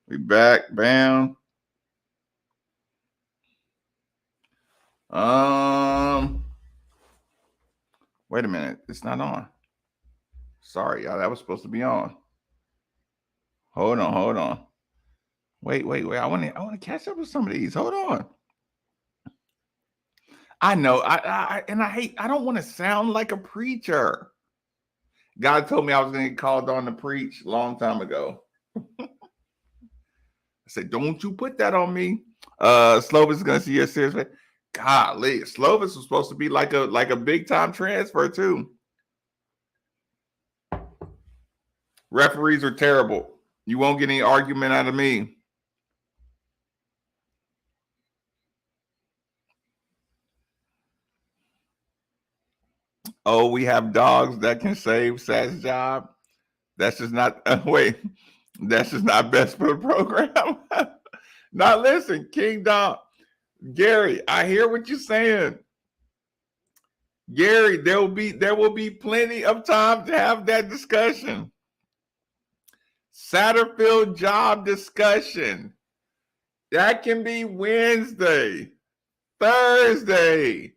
Bam. Wait a minute, it's not on. Sorry, y'all, that was supposed to be on. Hold on. Wait. I want to catch up with some of these. Hold on. I know. I don't want to sound like a preacher. God told me I was going to get called on to preach a long time ago. I said, don't you put that on me. Slovis is going to see you seriously. Golly, Slovis was supposed to be like a big time transfer too. Referees are terrible. You won't get any argument out of me. Oh, we have dogs that can save Sat's job. That's just not that's just not best for the program. Now listen, King Dom, Gary, I hear what you're saying. Gary, there will be plenty of time to have that discussion. Satterfield job discussion. That can be Wednesday, Thursday,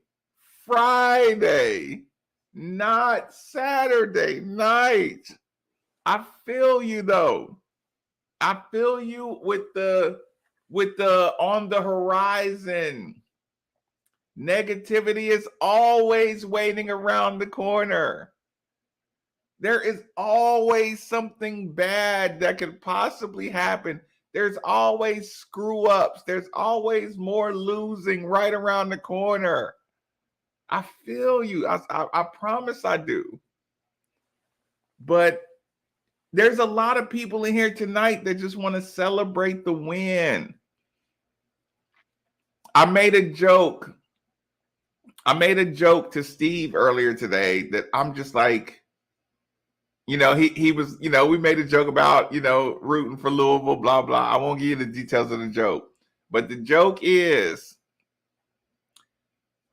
Friday, not Saturday night. I feel you though. I feel you with the on the horizon. Negativity is always waiting around the corner. There is always something bad that could possibly happen. There's always screw ups. There's always more losing right around the corner. I feel you. I promise I do. But there's a lot of people in here tonight that just want to celebrate the win. I made a joke to Steve earlier today that I'm just like, he was, we made a joke about, rooting for Louisville, blah, blah. I won't give you the details of the joke. But the joke is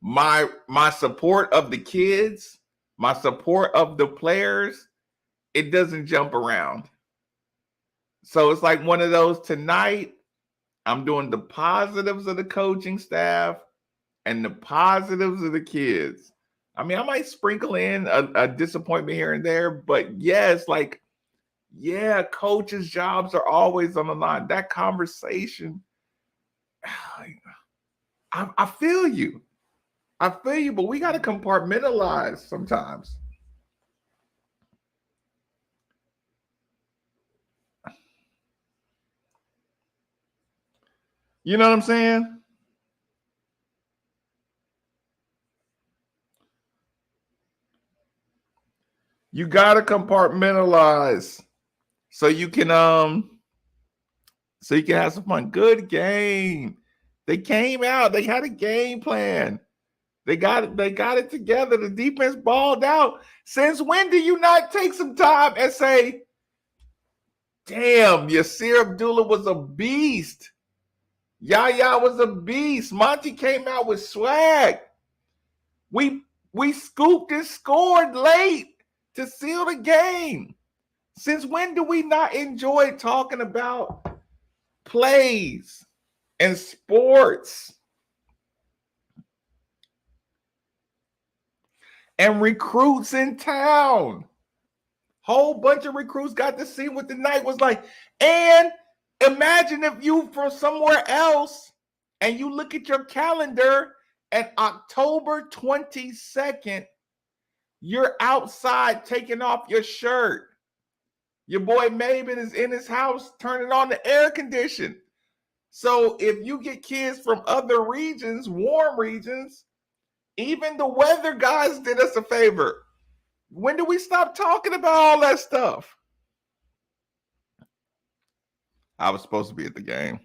my support of the kids, my support of the players, it doesn't jump around. So it's like one of those tonight, I'm doing the positives of the coaching staff and the positives of the kids. I mean, I might sprinkle in a disappointment here and there, but yes, like, yeah, coaches' jobs are always on the line. That conversation, I feel you. I feel you, but we got to compartmentalize sometimes. You know what I'm saying? You got to compartmentalize so you can have some fun. Good game. They came out. They had a game plan. They got it together. The defense balled out. Since when do you not take some time and say, damn, Yasir Abdullah was a beast. Yaya was a beast. Monty came out with swag. We scooped and scored late to seal the game. Since when do we not enjoy talking about plays and sports and recruits in town? Whole bunch of recruits got to see what the night was like. And imagine if you from somewhere else and you look at your calendar and October 22nd, you're outside taking off your shirt. Your boy Maven is in his house turning on the air condition. So if you get kids from other regions, warm regions, even the weather guys did us a favor. When do we stop talking about all that stuff? I was supposed to be at the game.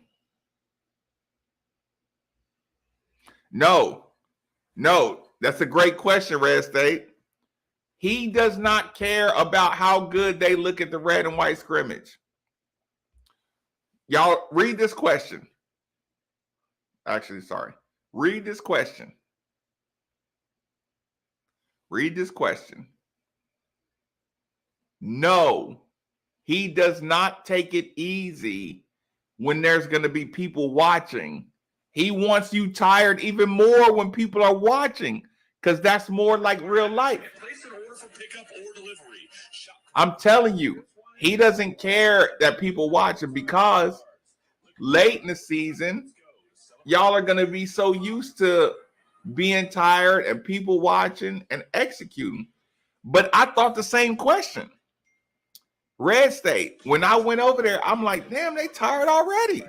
No, that's a great question, Red State. He does not care about how good they look at the red and white scrimmage. Y'all read this question. Actually, sorry. Read this question. Read this question. No, he does not take it easy when there's going to be people watching. He wants you tired even more when people are watching because that's more like real life. I'm telling you, he doesn't care that people watching because late in the season, y'all are going to be so used to being tired and people watching and executing. But I thought the same question. Red State, when I went over there, I'm like, damn, they tired already.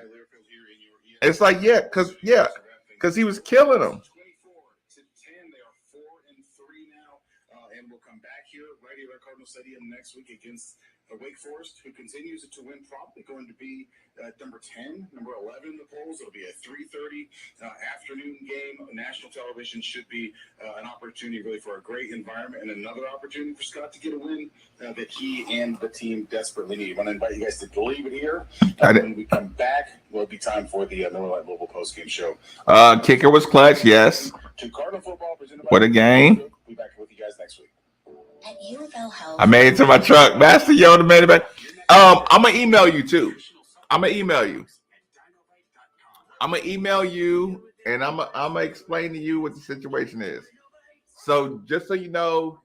It's like, yeah, because he was killing them. 24-10, they are 4-3 now, and we'll come back here right here at Cardinal Stadium next week against Wake Forest, who continues to win, probably going to be number 10, number 11 in the polls. It'll be a 3:30 afternoon game. National television should be an opportunity really for a great environment and another opportunity for Scott to get a win that he and the team desperately need. I want to invite you guys to leave it here. When we come back, will be time for the Miller Lite Mobile postgame show. Kicker was clutch, yes. To Cardinal football presented by what a game. We'll be back with you guys next week. At Louisville Health. I made it to my truck. Master Yoda made it back. I'm going to email you too. I'm going to email you. And I'm going to explain to you what the situation is. So just so you know,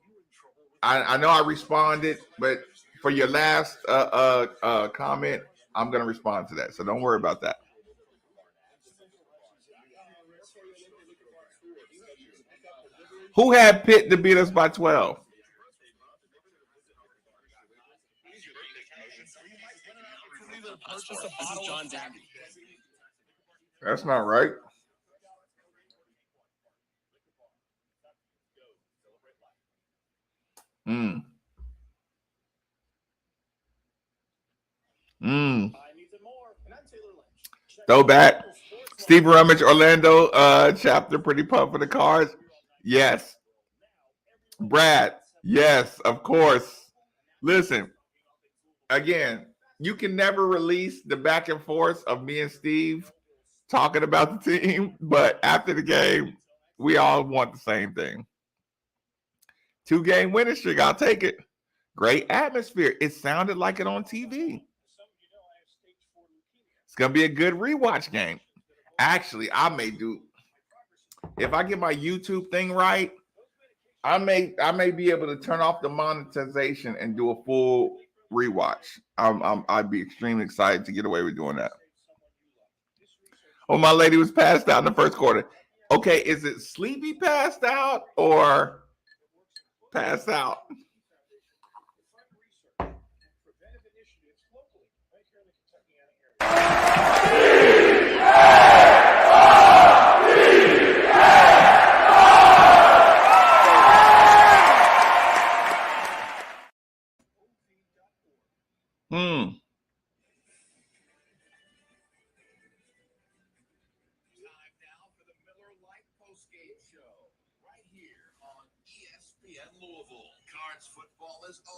I know I responded, but for your last comment, I'm going to respond to that. So don't worry about that. Who had Pitt to beat us by 12? That's not right. Throwback. Steve Rummage, Orlando chapter, pretty pumped for the Cards. Yes. Brad, yes, of course. Listen, again, you can never release the back and forth of me and Steve talking about the team, but after the game, we all want the same thing. 2-game winning streak, I'll take it. Great atmosphere. It sounded like it on TV. It's gonna be a good rewatch game. Actually, I may do, if I get my YouTube thing right, I may be able to turn off the monetization and do a full rewatch. I'd be extremely excited to get away with doing that. Oh, my lady was passed out in the first quarter. Okay, is it sleepy passed out or passed out?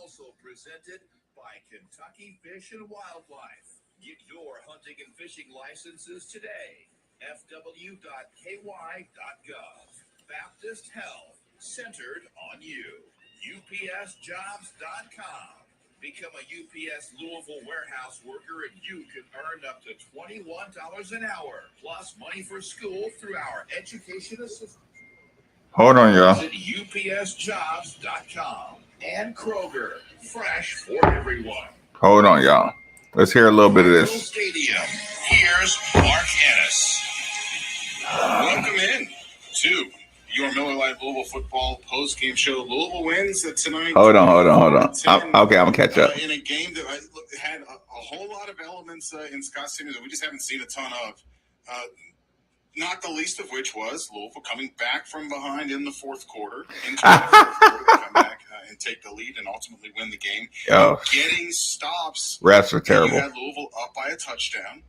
Also presented by Kentucky Fish and Wildlife. Get your hunting and fishing licenses today. fw.ky.gov. Baptist Health, centered on you. upsjobs.com. Become a UPS Louisville warehouse worker and you can earn up to $21 an hour, plus money for school through our education assistance. Hold on, y'all. Visit upsjobs.com. And Kroger, fresh for everyone. Hold on, y'all. Let's hear a little bit of this. Stadium. Here's Mark Ennis. Welcome in to your Miller Lite Louisville football post-game show. Louisville wins tonight. Hold on. Okay, I'm gonna catch up. In a game that had a whole lot of elements in Scott Simmons that we just haven't seen a ton of. Not the least of which was Louisville coming back from behind in the fourth quarter. Into the fourth quarter, they come back and take the lead and ultimately win the game. Getting stops. Refs are terrible. You had Louisville up by a touchdown,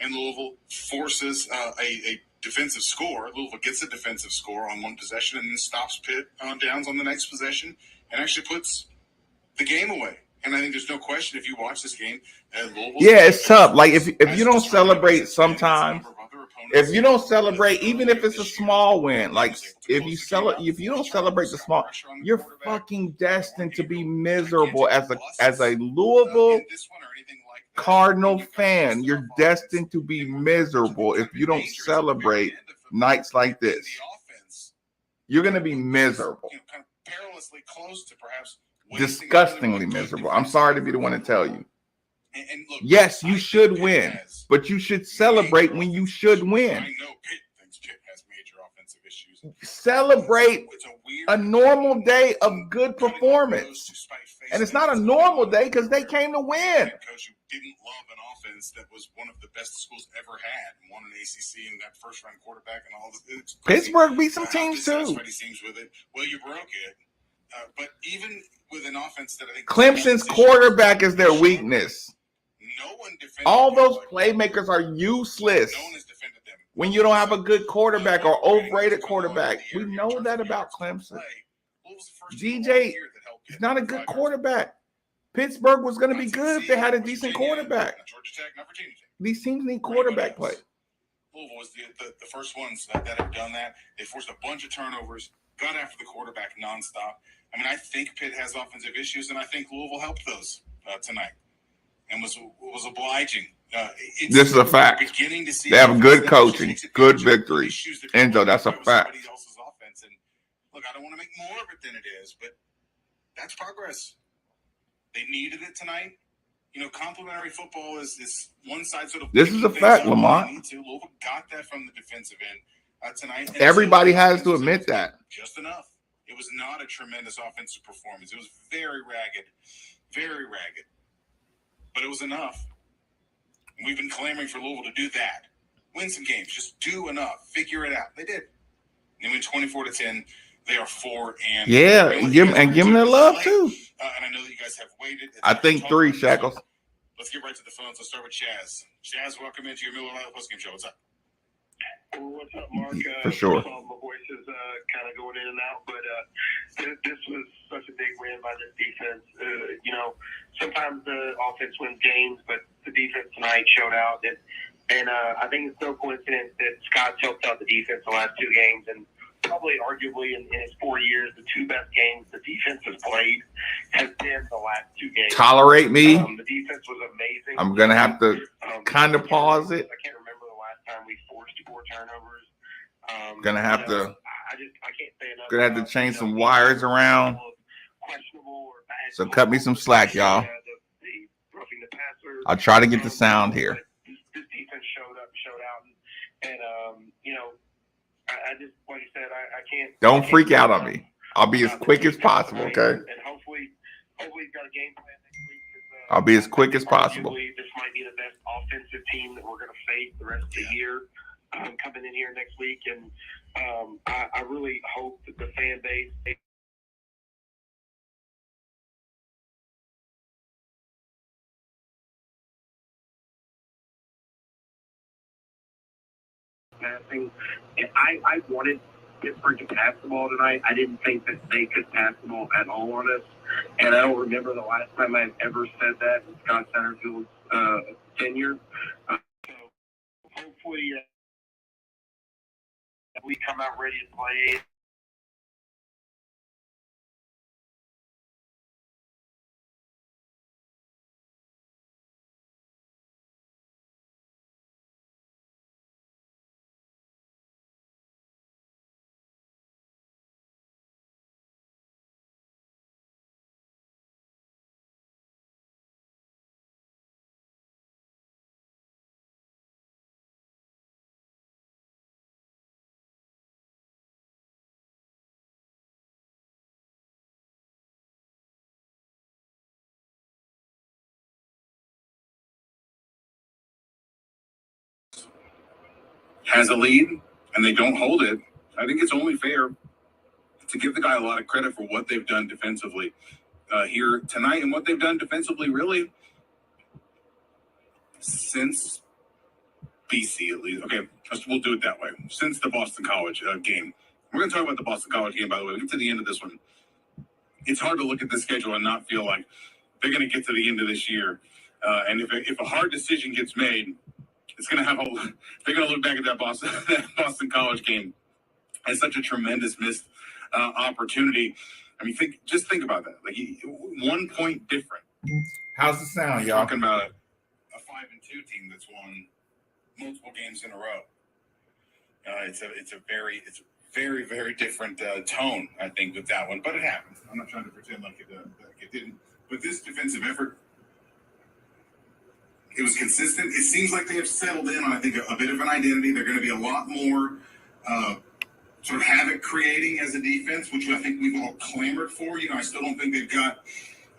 and Louisville forces a defensive score. Louisville gets a defensive score on one possession and then stops Pitt on downs on the next possession and actually puts the game away. And I think there's no question if you watch this game, yeah, it's tough. Like if you don't celebrate sometimes, if you don't celebrate, even if it's a small win, like if you don't celebrate the small, you're fucking destined to be miserable as a Louisville Cardinal fan. You're destined to be miserable if you don't celebrate nights like this. You're gonna be miserable. Perilously close to perhaps disgustingly miserable. I'm sorry to be the one to tell you. And look, yes, you should win, but you should celebrate when you should win. I know Pitt thinks Pitt has major offensive issues. Celebrate a normal day of good performance. And it's not a normal day because they came to win. Coach who didn't love an offense that was one of the best schools ever had, and won an ACC and that first-round quarterback and all this. Pittsburgh beat some teams too. With it. Well, you broke it. But even with an offense that I think Clemson's quarterback is their weakness. No one defended all those playmakers are useless. No one has defended them. When you don't have a good quarterback or overrated quarterback, we know that about Clemson. DJ is not a good quarterback. Pittsburgh was going to be good if they had a decent quarterback. These teams need quarterback play. Louisville was the first ones that have done that. They forced a bunch of turnovers, got after the quarterback nonstop. I mean, I think Pitt has offensive issues, and I think Louisville helped those tonight and was obliging. This is a fact. They have good coaching, good victory. Enzo, that's a fact. Offense. And look, I don't want to make more of it than it is, but that's progress. They needed it tonight. You know, complimentary football is one side sort of. This is a fact, Lamont. Louisville got that from the defensive end tonight. And everybody has to admit that. Just enough. It was not a tremendous offensive performance. It was very ragged, but it was enough. And we've been clamoring for Louisville to do that. Win some games. Just do enough. Figure it out. They did. They went 24-10. They are 4 and yeah, give them their love too. And I know that you guys have waited. I think 3 Shackles. Let's get right to the phones. Let's start with Chaz. Chaz, welcome into your Miller Lite postgame show. What's up? What's up, Mark? For sure. My voice is kind of going in and out, but this was such a big win by this defense. You know, sometimes the offense wins games, but the defense tonight showed out. And I think it's no coincidence that Scott's helped out the defense the last 2 games, and probably arguably in his 4 years, the two best games the defense has played has been the last two games. Tolerate me. The defense was amazing. I'm gonna have to kind of pause it. I can't remember the last time we forced 4 turnovers. Gonna have to. I can't say enough. Gonna have to change some wires around. So cut me some slack, y'all. I'll try to get the sound here. This defense showed out, and I just, like you said, I can't. Don't freak out on me. I'll be as quick as possible, okay? And hopefully he's got a game plan next week. I'll be as quick as possible. This might be the best offensive team that we're going to face the rest of the year coming in here next week, and I really hope that the fan base. Passing, and I wanted Pittsburgh to pass the ball tonight. I didn't think that they could pass the ball at all on us, and I don't remember the last time I've ever said that in Scott Satterfield's tenure. So hopefully we come out ready to play. Has a lead and they don't hold it, I think it's only fair to give the guy a lot of credit for what they've done defensively here tonight, and what they've done defensively really since BC, at least. Okay, we'll do it that way. Since the Boston College game. We're going to talk about the Boston College game, by the way. We get to the end of this one. It's hard to look at the schedule and not feel like they're going to get to the end of this year. And if a hard decision gets made, it's going to have they're going to look back at that Boston College game as such a tremendous missed opportunity. I mean, think about that. Like 1 point different. How's the sound, y'all? Talking about a 5-2 team that's won multiple games in a row. It's a very, very different tone, I think, with that one. But it happens. I'm not trying to pretend like it didn't. But this defensive effort, it was consistent. It seems like they have settled in on, I think, a bit of an identity. They're going to be a lot more sort of havoc creating as a defense, which I think we've all clamored for. I still don't think they've got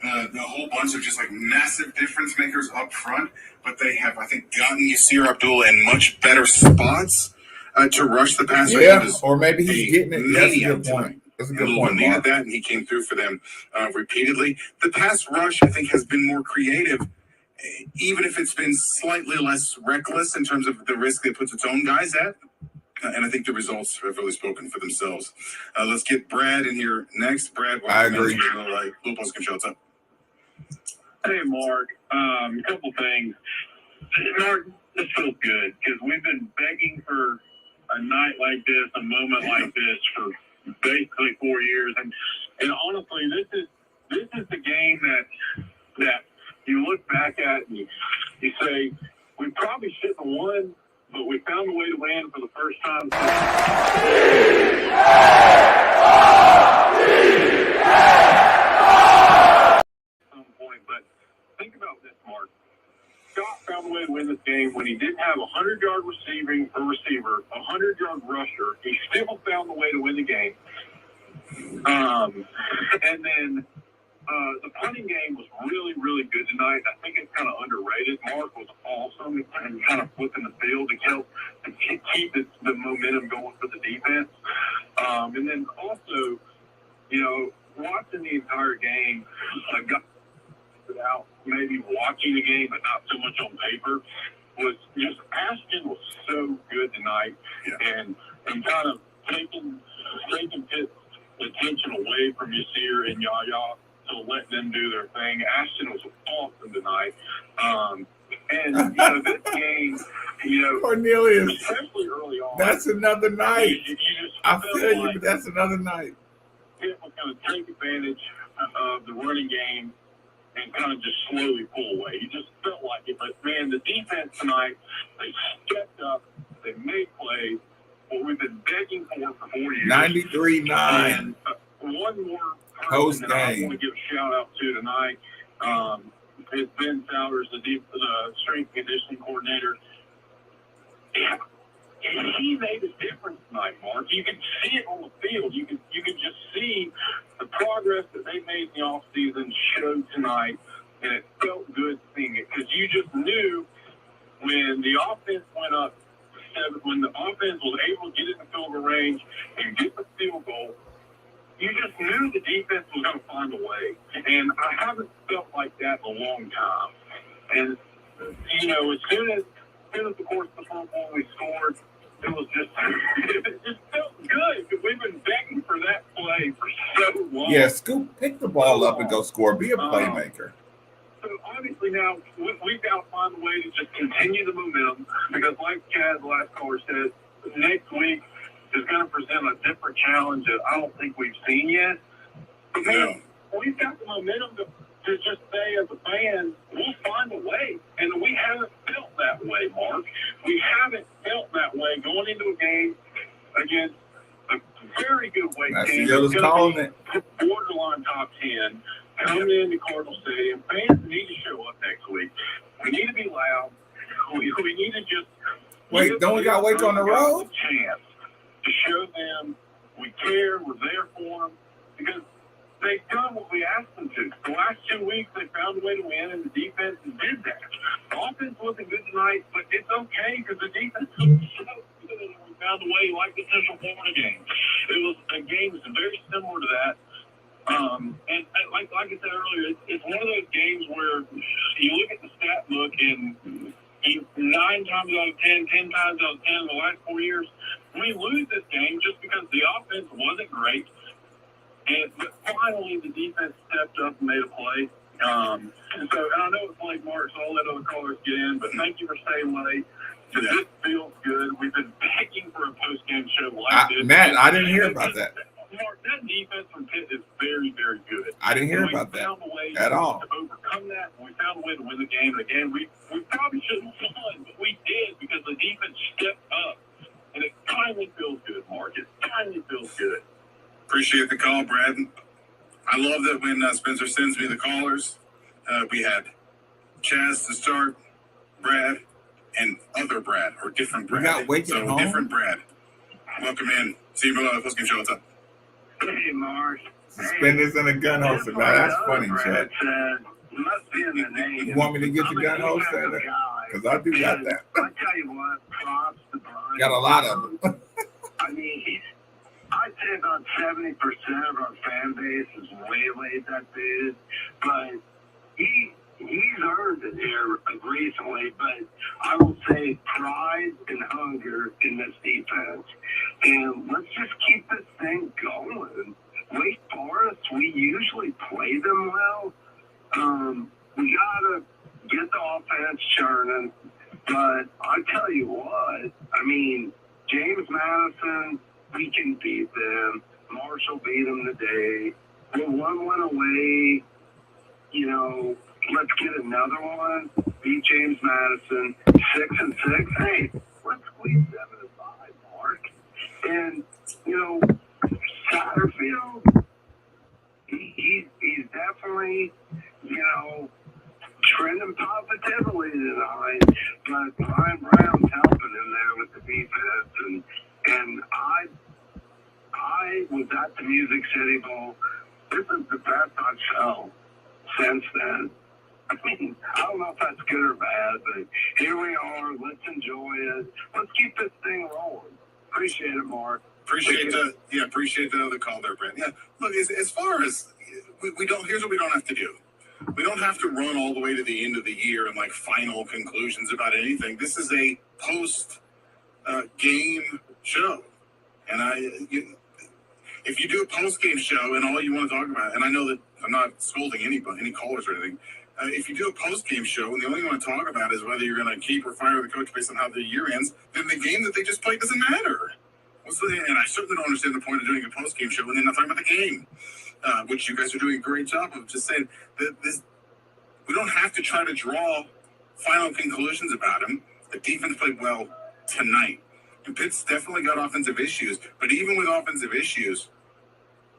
a whole bunch of just like massive difference makers up front, but they have, I think, gotten Yasir Abdullah in much better spots to rush the passer. Yeah, or maybe he's getting it. That's a good point. That's a good point. Needed that, and he came through for them repeatedly. The pass rush, I think, has been more creative, even if it's been slightly less reckless in terms of the risk it puts its own guys at. And I think the results have really spoken for themselves. Let's get Brad in here next. Brad, I agree. Blue Post Control. What's up? Hey, Mark. A couple things. Mark, this feels good because we've been begging for a night like this, a moment like this for basically 4 years. And honestly, this is the game that you look back at and you say, we probably shouldn't have won, but we found a way to win for the first time. Some point, but think about this, Mark. Scott found a way to win this game when he didn't have a 100-yard receiver, a 100-yard rusher. He still found a way to win the game. And then the punting game was really, really good tonight. I think it's kind of underrated. Mark was awesome and kind of flipping the field to keep the momentum going for the defense. And then also, watching the entire game, I got out maybe watching the game, but not so much on paper, was just Ashton was so good tonight, and kind of taking Pitt's attention away from Yasir and Yaya to let them do their thing. Ashton was awesome tonight. And, this game, Cornelius, especially early on. that's another night. You just I felt feel you, like but that's another night. Pitt was going to take advantage of the running game and kind of just slowly pull away. You just felt like it. But, man, the defense tonight, they stepped up. They made plays. What we've been begging for 4 years. 93-9. And one more Post person that I game. want to give a shout-out to tonight is Ben Souders, the strength and conditioning coordinator. Yeah. He made a difference tonight, Mark. You could see it on the field. You could just see the progress that they made in the offseason showed tonight, and it felt good seeing it because you just knew when the offense went up, when the offense was able to get in the field goal range and get the field goal, you just knew the defense was going to find a way. And I haven't felt like that in a long time. And, as soon as of course, the first one we scored, it was just, it just felt good because we've been begging for that play for so long. Yeah, Scoop, pick the ball up and go score. Be a playmaker. So obviously now we've got to find a way to just continue the momentum because, like Chad, the last caller, said, next week is going to present a different challenge that I don't think we've seen yet. But man, we've got the momentum to just say as a fan, we'll find a way. And we haven't felt that way, Mark. We haven't felt that way going into a game against a very good weight team. That's calling it. Borderline top 10. Coming into Cardinal Stadium, fans need to show up next week. We need to be loud. We need to just wait. Don't we got to wait on the road? Chance to show them we care. We're there for them because they've done what we asked them to. The last 2 weeks, they found a way to win, and the defense did that. The offense wasn't good tonight, but it's okay because the defense was so good, and we found a way, like the Central Florida game. It was a game that's very similar to that. And like I said earlier, it's one of those games where you look at the stat book and 9 times out of 10, 10 times out of 10 in the last 4 years, we lose this game just because the offense wasn't great. But finally, the defense stepped up and made a play. And I know it's late, Mark, so I'll let other callers get in, but thank you for staying late. This feels good. We've been begging for a post-game show like this. Matt, I didn't hear about that. Mark, that defense from Pitt is very, very good. I didn't hear about that at all. To overcome that, we found a way to win the game. And again, we probably shouldn't have won, but we did because the defense stepped up. And it finally feels good, Mark. It finally feels good. Appreciate the call, Brad. I love that when Spencer sends me the callers, we had Chaz to start, Brad, and other Brad, or different Brad. We got Waking so home. Different Brad. Welcome in. See you below the post-game show. What's up? Hey, Mark. Suspenders and a gun holster. Now that's funny, Chad. Must be in the name. You want me to get your gun holster? Because I do got that. I tell you what, props to Brian. Got a lot of them. I mean, I'd say about 70% of our fan base is waylaid that dude, but he's earned it here recently. But I will say pride and hunger in this defense, and let's just keep this thing going. Wake Forest, we usually play them well. We gotta get the offense churning, but I tell you what, I mean, James Madison, we can beat them. Marshall beat them today. We're 1-1 away. Let's get another one. Beat James Madison. 6-6. Hey, let's squeeze 7-5, Mark. And Satterfield, he's definitely trending positively tonight. But Brian Brown's helping him there with the defense, and I was at the Music City Bowl. This is the best I've felt since then. I mean, I don't know if that's good or bad, but here we are. Let's enjoy it. Let's keep this thing rolling. Appreciate it, Mark. Appreciate the other call there, Brent. Yeah, look, as far as we don't, here's what we don't have to do. We don't have to run all the way to the end of the year and final conclusions about anything. This is a post game show, and if you do a post game show and all you want to talk about, and I know that I'm not scolding any callers or anything, If you do a post-game show and the only thing you want to talk about is whether you're going to keep or fire the coach based on how the year ends, then the game that they just played doesn't matter. And I certainly don't understand the point of doing a post-game show and then not talking about the game, which you guys are doing a great job of. Just saying that we don't have to try to draw final conclusions about him. The defense played well tonight. And Pitt's definitely got offensive issues, but even with offensive issues,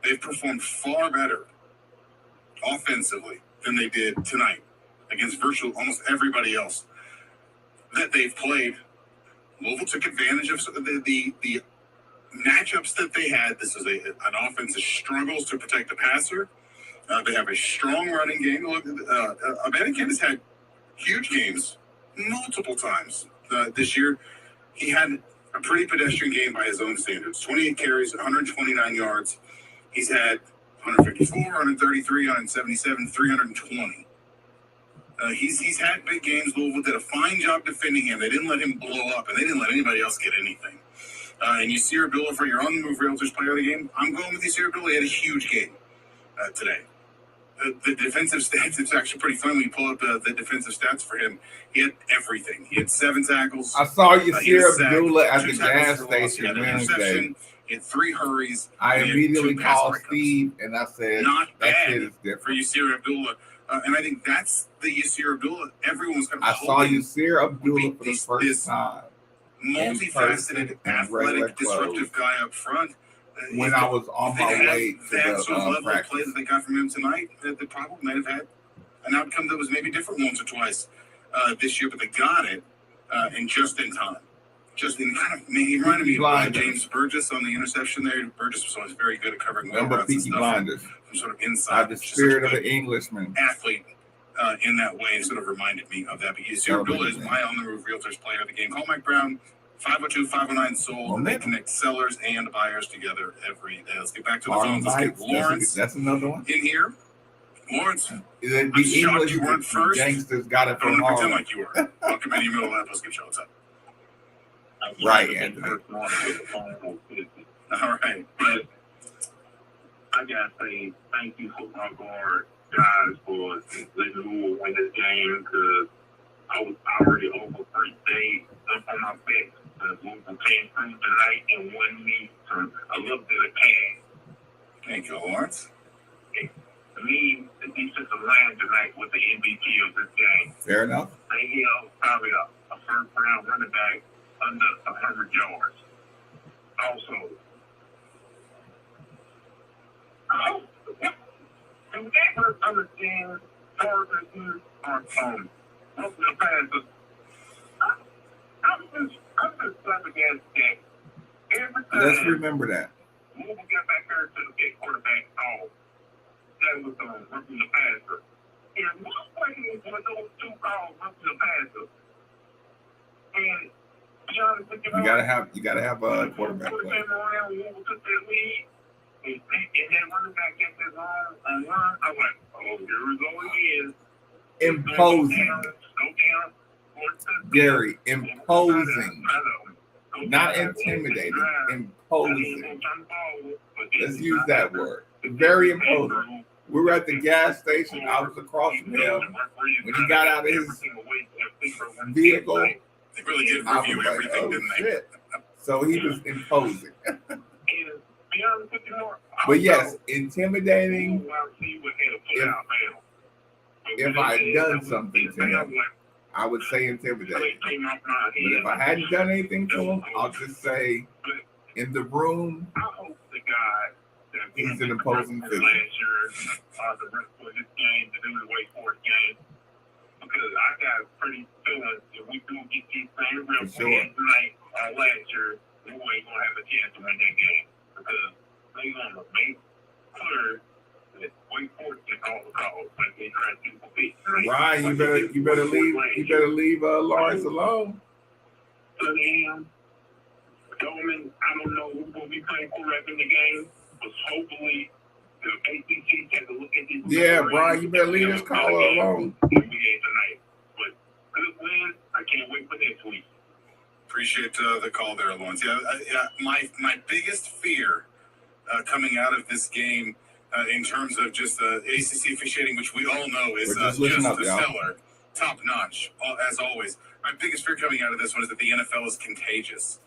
they've performed far better offensively than they did tonight against virtually almost everybody else that they've played. Louisville took advantage of the matchups that they had. This is an offense that struggles to protect the passer. They have a strong running game. Abanikand has had huge games multiple times this year. He had a pretty pedestrian game by his own standards. 28 carries, 129 yards. He's had 154, 133, 177, 320. He's had big games. Louisville did a fine job defending him. They didn't let him blow up, and they didn't let anybody else get anything. And Yasir Abdullah, for your on-the-move Realtors player of the game, I'm going with Yasir Abdullah. He had a huge game today. The defensive stats, it's actually pretty fun when you pull up the defensive stats for him. He had everything. He had 7 tackles. I saw Yasir Abdullah at the gas station Wednesday. He had 3 hurries. I immediately called Steve and I said, not that bad shit is different. For Yasir Abdullah. And I think that's the Yasir Abdullah everyone's going to I saw Yasir Abdullah for the first time. Multifaceted, athletic, disruptive guy up front. When I was on my way to that sort of level of practice. play that they got from him tonight, that they probably might have had an outcome that was maybe different once or twice this year, but they got it and just in time. Just in kind of, he reminded me of James Burgess on the interception there. Burgess was always very good at covering routes and stuff from sort of inside. The spirit of an Englishman. Athlete in that way, sort of reminded me of that. But Yasir Abdullah is my on-the-move Realtors player of the game. Call Mike Brown, 502-509 sold. They connect sellers and buyers together every day. Let's get back to the phones. Let's get Lawrence. That's another one in here. Lawrence, the I'm shocked you weren't first. Gangsters got it from Don't pretend like you were. Welcome in your middle of Let's get shows up. Right, Anthony. All right, but I gotta say thank you, football guard guys, for letting Louisville win this game, because I was already over 3 days up on my back. Louisville came through tonight and won me a little bit of cash. Thank you, Lawrence. To me, the defensive line tonight was the MVP of this game. Fair enough. They held probably a first-round running back under 100 yards. Also, do you ever understand targets or most of the passes? I'm just flabbergasted that every time. Let's remember that. Louisville got back there to the big quarterback off. That was roughing the passer. And one play with those 2 calls roughing the passer. And be honest with you, you gotta have a quarterback play. Around, Louisville took that lead, and then running back get this long and run. I'm like, oh, here we go again. Imposing. Gary, imposing. Not intimidating. Imposing. Let's use that word. Very imposing. We were at the gas station. I was across from him. When he got out of his vehicle, they really did review everything, didn't they? So he was imposing. But yes, intimidating. If I had done something to him, I would say intimidating. But if I hadn't done anything to him, I'll just say in the room, he's an imposing figure. The rest of this game to do the Wake Forest game, because I got a pretty feeling if we do get these same real tonight last year, we ain't gonna have a chance to win that game, because they gonna make clear that Wake Forest can call the calls like they try to compete. Ryan, you better leave Lawrence alone. Dolman, I don't know who will be playing quarterback in the game, but hopefully the ACC take a look at these. Yeah, Brian, you better leave this caller alone. Tonight. But good win. I can't wait for next week. Appreciate the call there, Lawrence. Yeah, my biggest fear coming out of this game in terms of just the ACC officiating, which we all know is just y'all. stellar, top notch, as always. My biggest fear coming out of this one is that the NFL is contagious.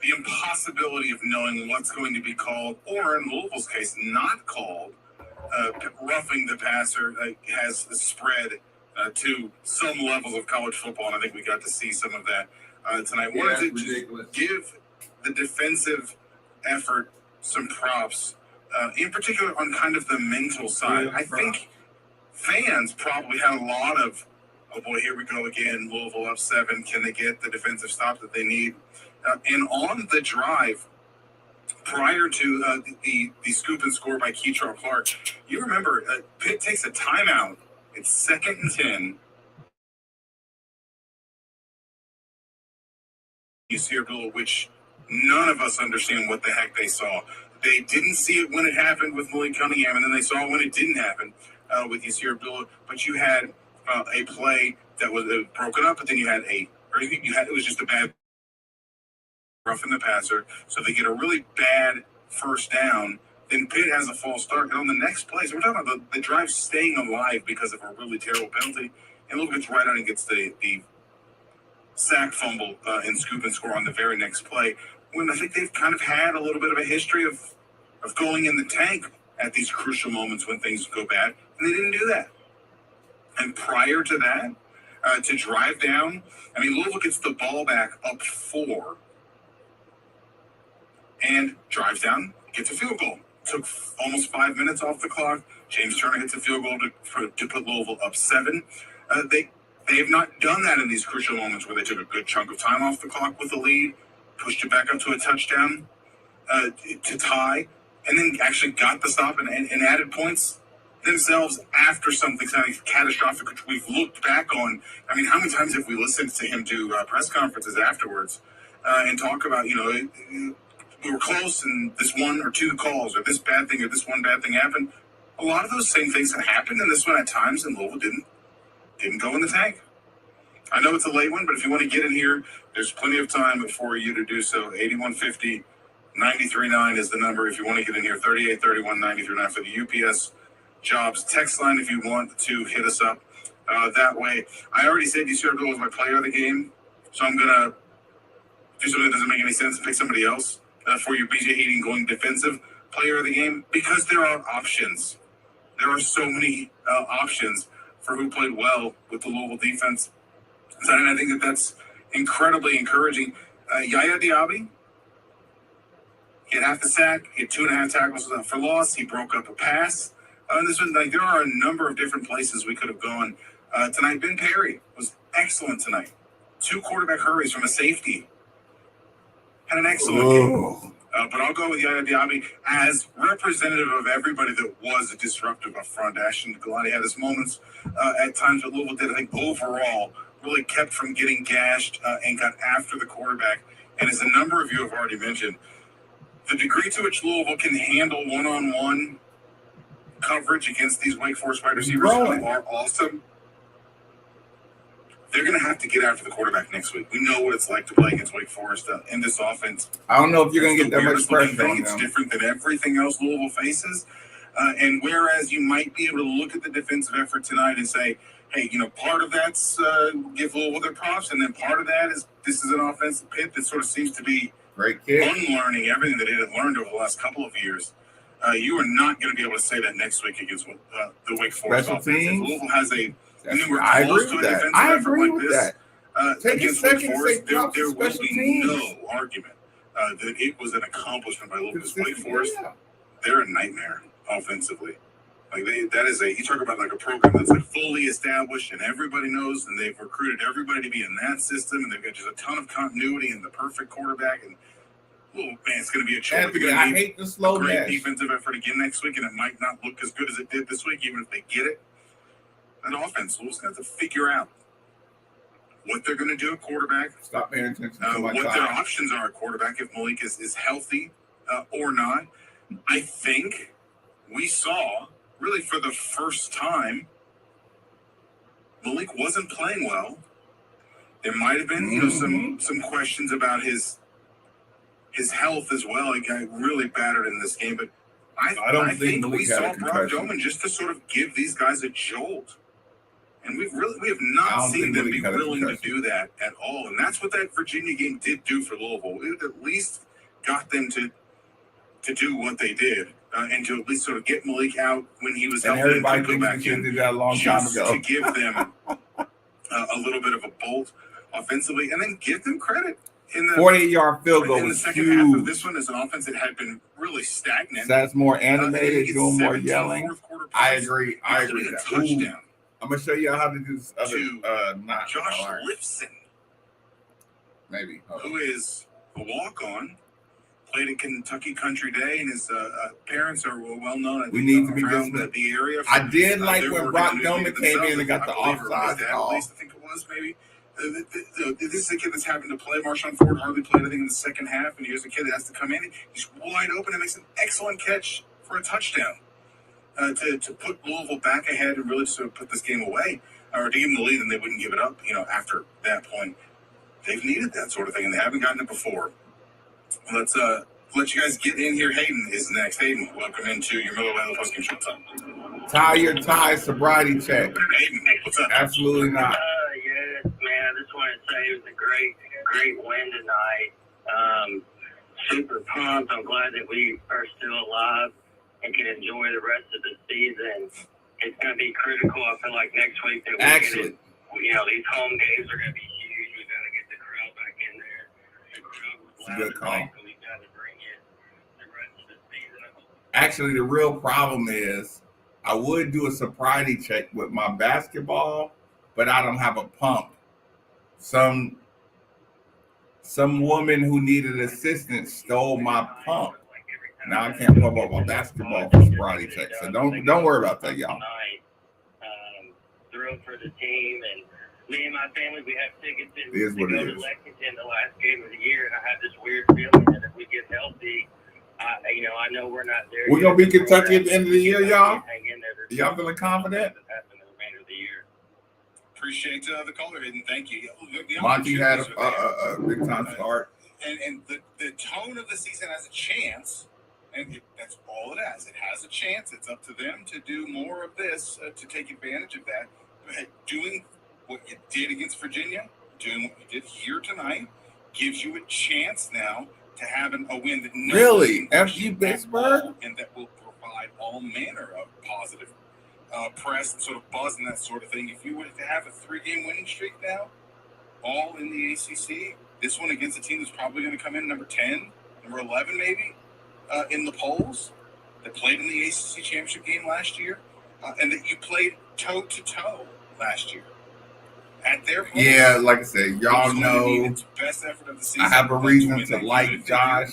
The impossibility of knowing what's going to be called, or in Louisville's case, not called, roughing the passer has spread to some levels of college football, and I think we got to see some of that tonight. Yeah, Wanted to just give the defensive effort some props, in particular on kind of the mental side. I think fans probably had a lot of, oh boy, here we go again, Louisville up 7. Can they get the defensive stop that they need? And on the drive, prior to the scoop and score by Keytron Clark, you remember Pitt takes a timeout. It's 2nd and 10. You see which none of us understand what the heck they saw. They didn't see it when it happened with Malik Cunningham, and then they saw it when it didn't happen with Yasir Abdullah. But you had a play that was broken up, but then it was just a bad roughing the passer, so they get a really bad first down. Then Pitt has a false start, and on the next play, so we're talking about the drive staying alive because of a really terrible penalty, and Louisville gets right on and gets the sack fumble and scoop and score on the very next play, when I think they've kind of had a little bit of a history of going in the tank at these crucial moments when things go bad, and they didn't do that. And prior to that, to drive down, Louisville gets the ball back up 4, and drives down, gets a field goal. Took almost 5 minutes off the clock. James Turner hits a field goal to put Louisville up 7. They have not done that in these crucial moments where they took a good chunk of time off the clock with the lead, pushed it back up to a touchdown to tie, and then actually got the stop and added points themselves after something catastrophic, which we've looked back on. How many times have we listened to him do press conferences afterwards and talk about, we were close and this 1 or 2 calls or this bad thing or this one bad thing happened. A lot of those same things had happened in this one at times, and Louisville didn't go in the tank. I know it's a late one, but if you want to get in here, there's plenty of time for you to do so. 8150-93.9 is the number if you want to get in here. 3831-93.9 for the UPS Jobs text line if you want to hit us up that way. I already said Yasir Abdullah was my player of the game, so I'm going to do something that doesn't make any sense and pick somebody else for your BJ Heating going defensive player of the game, because there are options. There are so many options for who played well with the Louisville defense. And I think that's incredibly encouraging. Yaya Diaby, he had half the sack, he had 2.5 tackles for loss, he broke up a pass. This one, there are a number of different places we could have gone tonight. Ben Perry was excellent tonight. 2 quarterback hurries from a safety. Had an excellent game. But I'll go with Yaya Diaby as representative of everybody that was disruptive up front. Ashton Galati had his moments at times, but Louisville did, I think, overall really kept from getting gashed and got after the quarterback. And as a number of you have already mentioned, the degree to which Louisville can handle one-on-one coverage against these Wake Forest wide receivers are awesome. They're going to have to get after the quarterback next week. We know what it's like to play against Wake Forest in this offense. I don't know if you're going to get that much pressure on them. It's different than everything else Louisville faces. And whereas you might be able to look at the defensive effort tonight and say, hey, part of that's give Louisville their props, and then part of that is this is an offensive pit that sort of seems to be unlearning everything that it had learned over the last couple of years. You are not going to be able to say that next week against the Wake Forest offense. If Louisville has I agree with that. I agree with that. Take a second to say there will be no argument that it was an accomplishment by Louisville. Wake Forest, they're a nightmare offensively. That is you talk about a program that's fully established and everybody knows, and they've recruited everybody to be in that system, and they've got just a ton of continuity and the perfect quarterback. And man, it's going to be a challenge. I hate the slow great defensive effort again next week, and it might not look as good as it did this week, even if they get it. That offense, Louisville's going to have to figure out what they're going to do at quarterback. Stop paying attention to what their options are at quarterback if Malik is healthy or not. I think we saw, really for the first time, Malik wasn't playing well. There might have been some questions about his his health as well. He got really battered in this game, but I don't think we Malik had a saw Brock concussion. Doman just to sort of give these guys a jolt. And we have not don't seen think them Malik be had a willing to concussion. do that at all. And that's what that Virginia game did do for Louisville. It at least got them to do what they did, and to at least sort of get Malik out when he was And healthy everybody and could go thinks back we should in, did that a long time just ago. to give them a little bit of a bolt offensively, and then give them credit in the 48-yard field goal in the was second half of huge. this one as an offense that had been really stagnant. That's more And then animated, you get doing more 17 yelling. fourth quarter I points, agree. I agree including with a that. Ooh, touchdown I'm gonna show you how to do this to not Josh all right. Lifson, Maybe. who is a walk-on, played at Kentucky Country Day, and his parents are well known. We need to be around disciplined. the area. I did like their when work Brock in the newsmedia Doman came in and got the themselves. I believe it was offside that, call. At least I think it was maybe. This is a kid that's having to play. Marshawn Ford hardly played, I think, in the second half, and here's a kid that has to come in. He's wide open and makes an excellent catch for a touchdown to put Louisville back ahead and really sort of put this game away, or to give them the lead, and they wouldn't give it up. After that point, they've needed that sort of thing, and they haven't gotten it before. Let's let you guys get in here. Hayden is next. Hayden, welcome into your Miller Lite Postgame Show. Tie your tie sobriety check. Hayden, what's up? Absolutely not. Yes, man. I just want to say it was a great win tonight. Super pumped. I'm glad that we are still alive and can enjoy the rest of the season. It's going to be critical. I feel like next week that we Actually, these home games are going to be huge. We got to get the crowd back in there. The crowd was it's a good call. so we got to bring it the rest of the season. Actually, the real problem is I would do a sobriety check with my basketball, but I don't have a pump. Some woman who needed assistance stole my pump. Now I can't pump up my basketball for sobriety check. So don't worry about that, y'all. Thrilled for the team, and me and my family, we have tickets to what go it to is. Lexington the last game of the year, and I have this weird feeling that if we get healthy, I know we're not there. We're gonna be Kentucky at the end of the year, y'all. Hang in there. Y'all feeling confident? Happen the remainder of the year. Appreciate the caller, Hayden. Thank you. The Monty had opportunities are a big time start. and the tone of the season has a chance, and that's all it has. It has a chance. It's up to them to do more of this, to take advantage of that. Doing what you did against Virginia, doing what you did here tonight, gives you a chance now to have a win that Really? FU Pittsburgh? and that will provide all manner of positive press and sort of buzz and that sort of thing. If you were to have a 3-game winning streak now, all in the ACC, this one against a team that's probably going to come in number 10, number 11 maybe, in the polls, that played in the ACC championship game last year, and that you played toe-to-toe last year at their place. Yeah, like I said, y'all It's going to know be its best effort of the season. I have a to reason win to that game. like If Josh,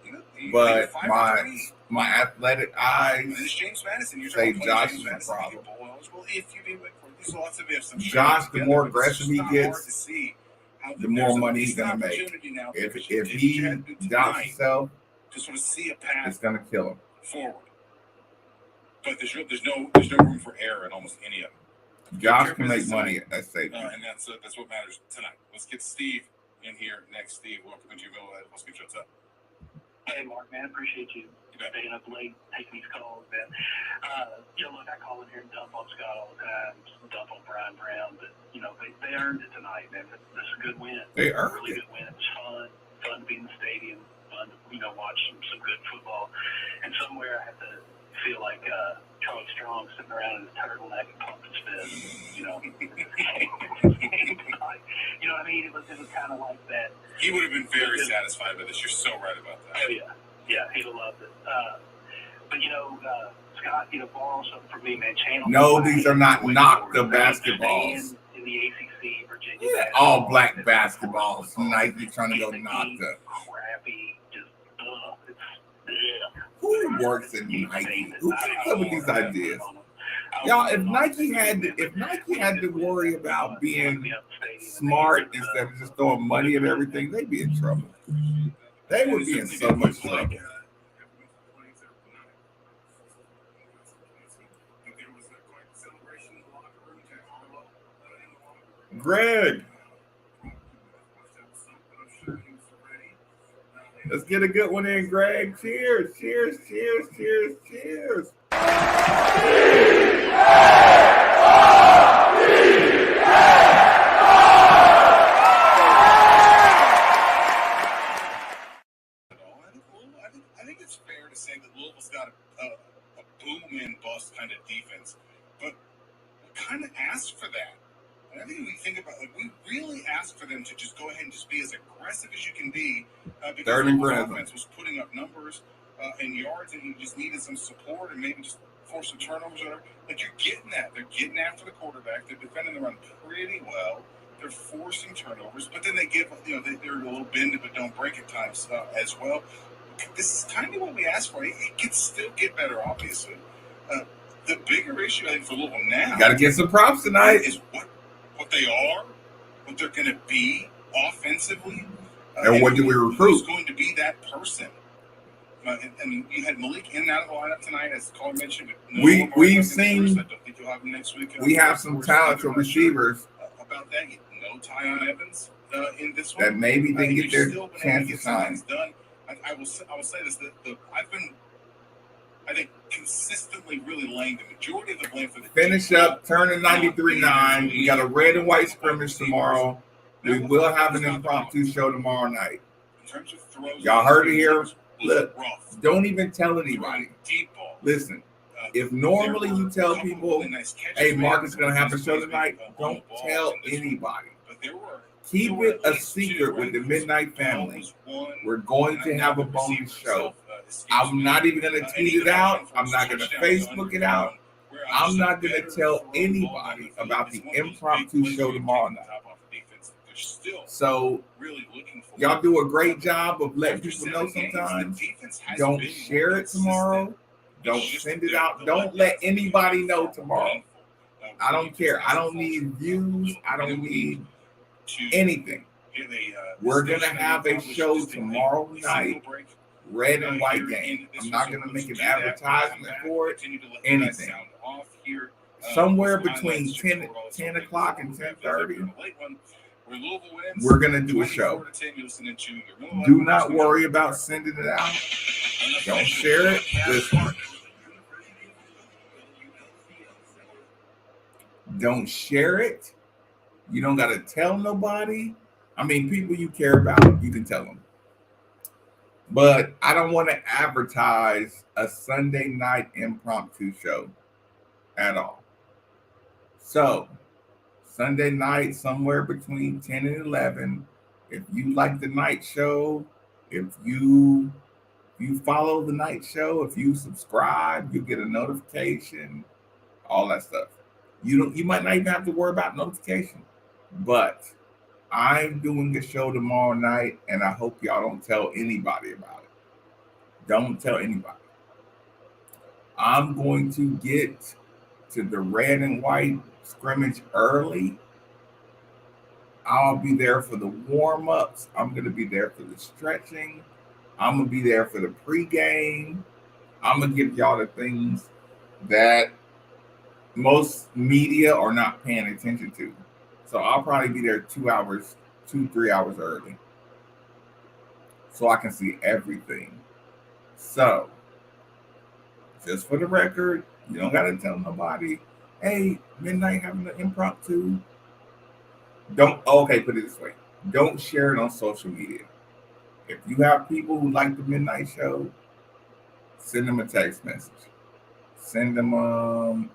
you but made it 5-3. my athletic And eyes it's James Madison. You're say talking about Josh James is a Madison problem. being bowl eligible if you beat Wake Forest. There's lots of ifs. I'm sure. Josh, the Yeah, more but it's aggressive just he not hard gets, to see how the more there's a money he's missed gonna make. opportunity now If because you did what you he had to do doubts tonight himself, to sort of see a it's path gonna kill him. forward. But there's no room for error in almost any of it. Josh can make money at safety. And that's what matters tonight. Let's get Steve in here next. Steve, welcome into your Miller Lite. Let's get you up. Hey, Mark, man, appreciate you staying up late, taking these calls, man. Look, I call in here and dump on Scott all the time, dump on Brian Brown, but, they earned it tonight, man. This is a good win. They earned really it. Good win. It was fun to be in the stadium, fun to, watch some good football. And somewhere I have to feel like Charlie Strong sitting around in his turtleneck and pumping his fist, You know what I mean? It was kind of like that. He would have been very satisfied with this. You're so right about that. Oh, yeah. Yeah, he'd have loved it. But, Scott, borrow something from me, man. Channel. No, these are not knock the basketballs. In the ACC, Virginia. Yeah, all black basketballs. Nike trying to go knock the. Crappy, just, Who works at Nike? Who comes up with these ideas? Y'all, if Nike had to worry about being smart instead of just throwing money at everything, they'd be in trouble. They would be in so much trouble. Greg. Let's get a good one in, Greg. Cheers, cheers, cheers, cheers, cheers. I think it's fair to say that Louisville's got a boom and bust kind of defense, but we kind of asked for that. And I think when we think about we really asked for them to just go ahead and just be as aggressive as you can be because the offense was putting up numbers and yards, and you just needed some support and maybe just force some turnovers. Like you're getting that. They're getting after the quarterback. They're defending the run pretty well. They're forcing turnovers, but then they give, they're a little bend but don't break at times as well. This is kind of what we asked for. It can still get better, obviously. The bigger issue, I think, for Louisville now, got to get some props tonight, is what they are, what they're going to be offensively, and what do we recruit? Who's going to be that person? And you had Malik in and out of the lineup tonight, as Caller mentioned. We've seen. I don't think you'll have him next week. We have some talented receivers. About that, no Tyon Evans in this that one. maybe they get their chance to sign. I will say this: I've been, I think, consistently really laying the majority of the blame for the finish up, turning 93-9. We got a red and white scrimmage tomorrow. We will have an impromptu show tomorrow night. Y'all heard it here. Look, don't even tell anybody. Listen, if normally you tell people, hey, Mark is going to have a show tonight, don't tell anybody. Keep it a secret with the Midnight family. We're going to have a bonus show. I'm not even going to tweet it out. I'm not going to Facebook it out. I'm not going to tell anybody about the impromptu show tomorrow night. So y'all do a great job of letting people know sometimes. Don't share it tomorrow. Don't send it out. Don't let anybody know tomorrow. I don't care. I don't need views. I don't need anything. We're going to have a show tomorrow night, red and white game. I'm not going to make an advertisement for it, anything. Somewhere between 10 o'clock and 10:30, we're going to do a show. Do not worry about sending it out. Don't share it. Listen. Don't share it. You don't got to tell nobody. I mean, people you care about, you can tell them. But I don't want to advertise a Sunday night impromptu show at all. So, Sunday night, somewhere between 10 and 11. If you like the night show, if you follow the night show, if you subscribe, you get a notification, all that stuff. You might not even have to worry about notification. But I'm doing a show tomorrow night, and I hope y'all don't tell anybody about it. Don't tell anybody. I'm going to get to the red and white scrimmage early. I'll be there for the warm-ups. I'm going to be there for the stretching. I'm going to be there for the pregame. I'm going to give y'all the things that most media are not paying attention to. So I'll probably be there 3 hours early, so I can see everything. So, just for the record, you don't got to tell nobody, hey, Midnight having an impromptu. Put it this way. Don't share it on social media. If you have people who like the Midnight show, send them a text message. Send them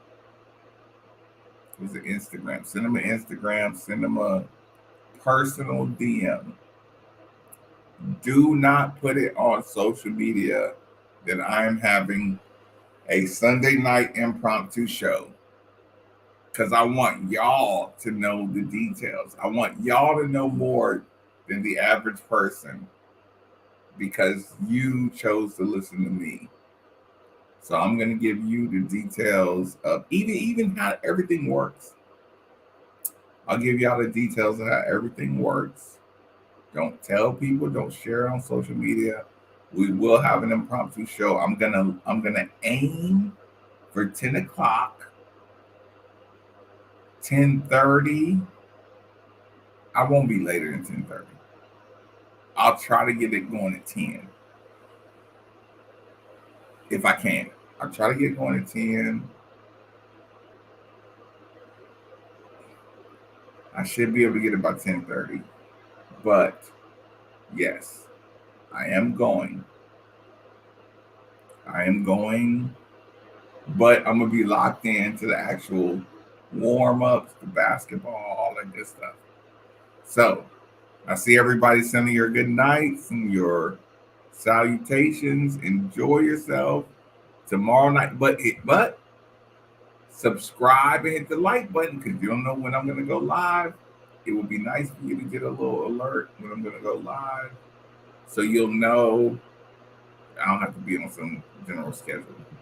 Instagram. Send them an Instagram. Send them a personal DM. Do not put it on social media that I am having a Sunday night impromptu show, because I want y'all to know the details. I want y'all to know more than the average person, because you chose to listen to me. So I'm going to give you the details of even how everything works. I'll give y'all the details of how everything works. Don't tell people. Don't share it on social media. We will have an impromptu show. I'm gonna aim for 10 o'clock, 10:30. I won't be later than 10:30. I'll try to get it going at 10. If I can. I'll try to get it going at 10. I should be able to get it by 10:30. But yes, I am going. But I'm gonna be locked into the actual warm-ups, the basketball, all that good stuff. So I see everybody sending your good nights and your salutations. Enjoy yourself tomorrow night. But subscribe and hit the like button because you don't know when I'm gonna go live. It would be nice for you to get a little alert when I'm gonna go live, so you'll know. I don't have to be on some general schedule.